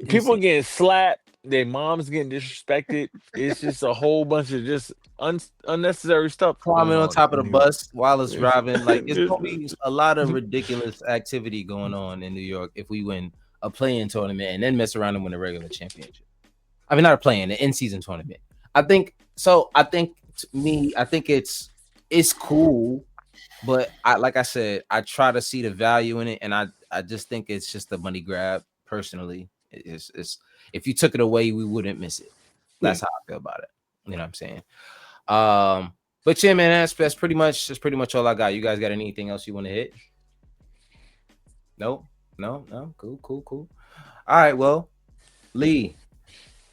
People getting slapped. Their moms getting disrespected. It's just a whole bunch of just unnecessary stuff. Climbing on top of the bus while it's driving. Like, it's going to be a lot of ridiculous activity going on in New York if we win a play-in tournament and then mess around and win a regular championship. I mean, not a play-in, an in-season tournament. I think it's cool, but like I said, I try to see the value in it, and I just think it's just a money grab. Personally, it's if you took it away, we wouldn't miss it. That's how I feel about it. You know what I'm saying? But yeah, man, that's pretty much all I got. You guys got anything else you want to hit? No. Cool. All right, well, Lee,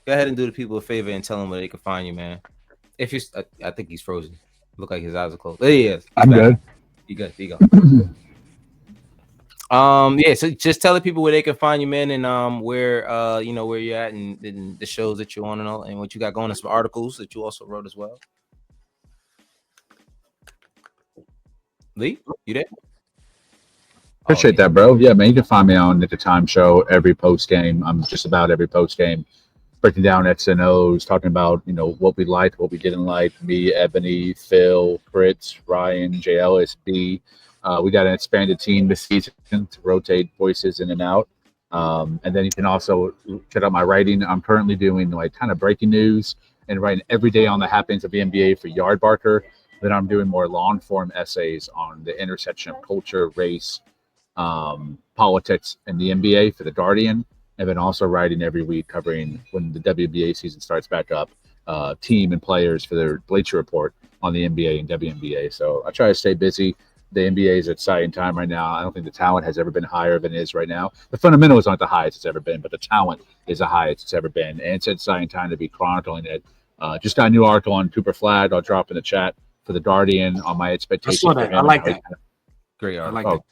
go ahead and do the people a favor and tell them where they can find you, man. If you, I think he's frozen. Look like his eyes are closed. There he is. I'm good. You good? There you go. Yeah. So just tell the people where they can find you, man, and where where you're at, and the shows that you're on and all, and what you got going on. Some articles that you also wrote as well. Lee, you there? Appreciate that, bro. Yeah, man, you can find me on at the Time Show every post game. I'm just about every post game breaking down X's and O's, talking about what we liked, what we didn't like. Me, Ebony, Phil, Fritz, Ryan, JLSB. We got an expanded team this season to rotate voices in and out. And then you can also check out my writing. I'm currently doing kind of breaking news and writing every day on the happenings of the NBA for Yardbarker. Then I'm doing more long form essays on the intersection of culture, race, politics, and the NBA for the Guardian. And then also writing every week covering when the WNBA season starts back up, team and players for their Bleacher Report on the NBA and WNBA. So I try to stay busy. The NBA is at exciting time right now. I don't think the talent has ever been higher than it is right now. The fundamentals aren't the highest it's ever been, but the talent is the highest it's ever been. And it's an exciting time to be chronicling it. Just got a new article on Cooper Flag. I'll drop in the chat for the Guardian on my expectations. I like that. Great article. I like that.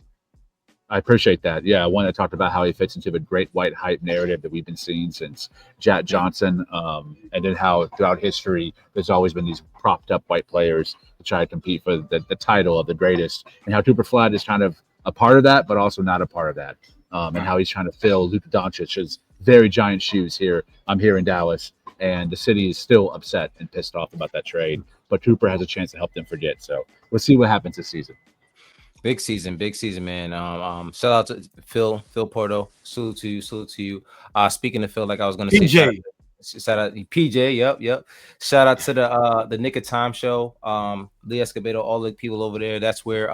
I appreciate that. Yeah, I want to talk about how he fits into the great white hype narrative that we've been seeing since Jack Johnson, and then how throughout history there's always been these propped up white players to try to compete for the title of the greatest, and how Cooper Flag is kind of a part of that, but also not a part of that, and how he's trying to fill Luka Doncic's very giant shoes here. I'm here in Dallas, and the city is still upset and pissed off about that trade, but Cooper has a chance to help them forget. So we'll see what happens this season. Big season, man. Shout out to Phil Porto. Salute to you. Speaking of Phil, like I was gonna say, shout out PJ. Yep. Shout out to the Nick of Time show. Lee Escobedo, all the people over there. That's where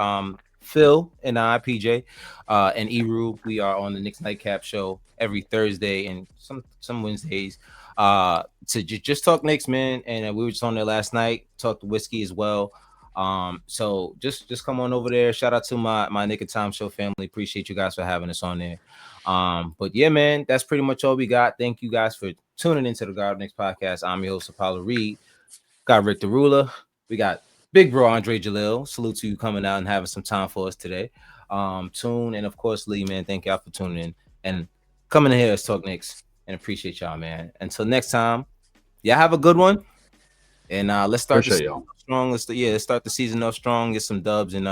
Phil and I, PJ, and Eru, we are on the Knicks Nightcap show every Thursday and some Wednesdays. To just talk Knicks, man. And we were just on there last night. Talked whiskey as well. So just come on over there. Shout out to my Nick of Time show family. Appreciate you guys for having us on there. But yeah, man, that's pretty much all we got. Thank you guys for tuning into the Guard Knicks podcast. I'm your host, Apollo Reed. Got Rick the Ruler. We got big bro Andre Jalil. Salute to you coming out and having some time for us today. Tune, and of course Lee, man. Thank y'all for tuning in and coming in here to talk Knicks, and appreciate y'all, man. Until next time, y'all have a good one. And let's start the season strong. Let's start the season off strong, get some dubs, and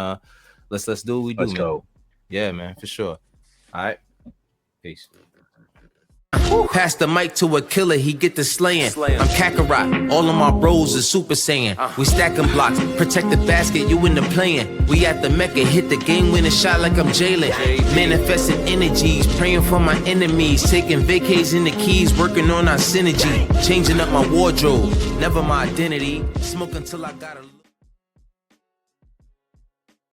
let's do what we do. Let's go. Yeah, man, for sure. All right. Peace. Pass the mic to a killer, he get the slaying. I'm Kakarot, all of my bros is Super Saiyan. We stacking blocks, protect the basket, you in the playing. We at the Mecca, hit the game winning shot like I'm Jalen. Manifesting energies, praying for my enemies. Taking vacays in the keys, working on our synergy. Changing up my wardrobe, never my identity. Smoke until I gotta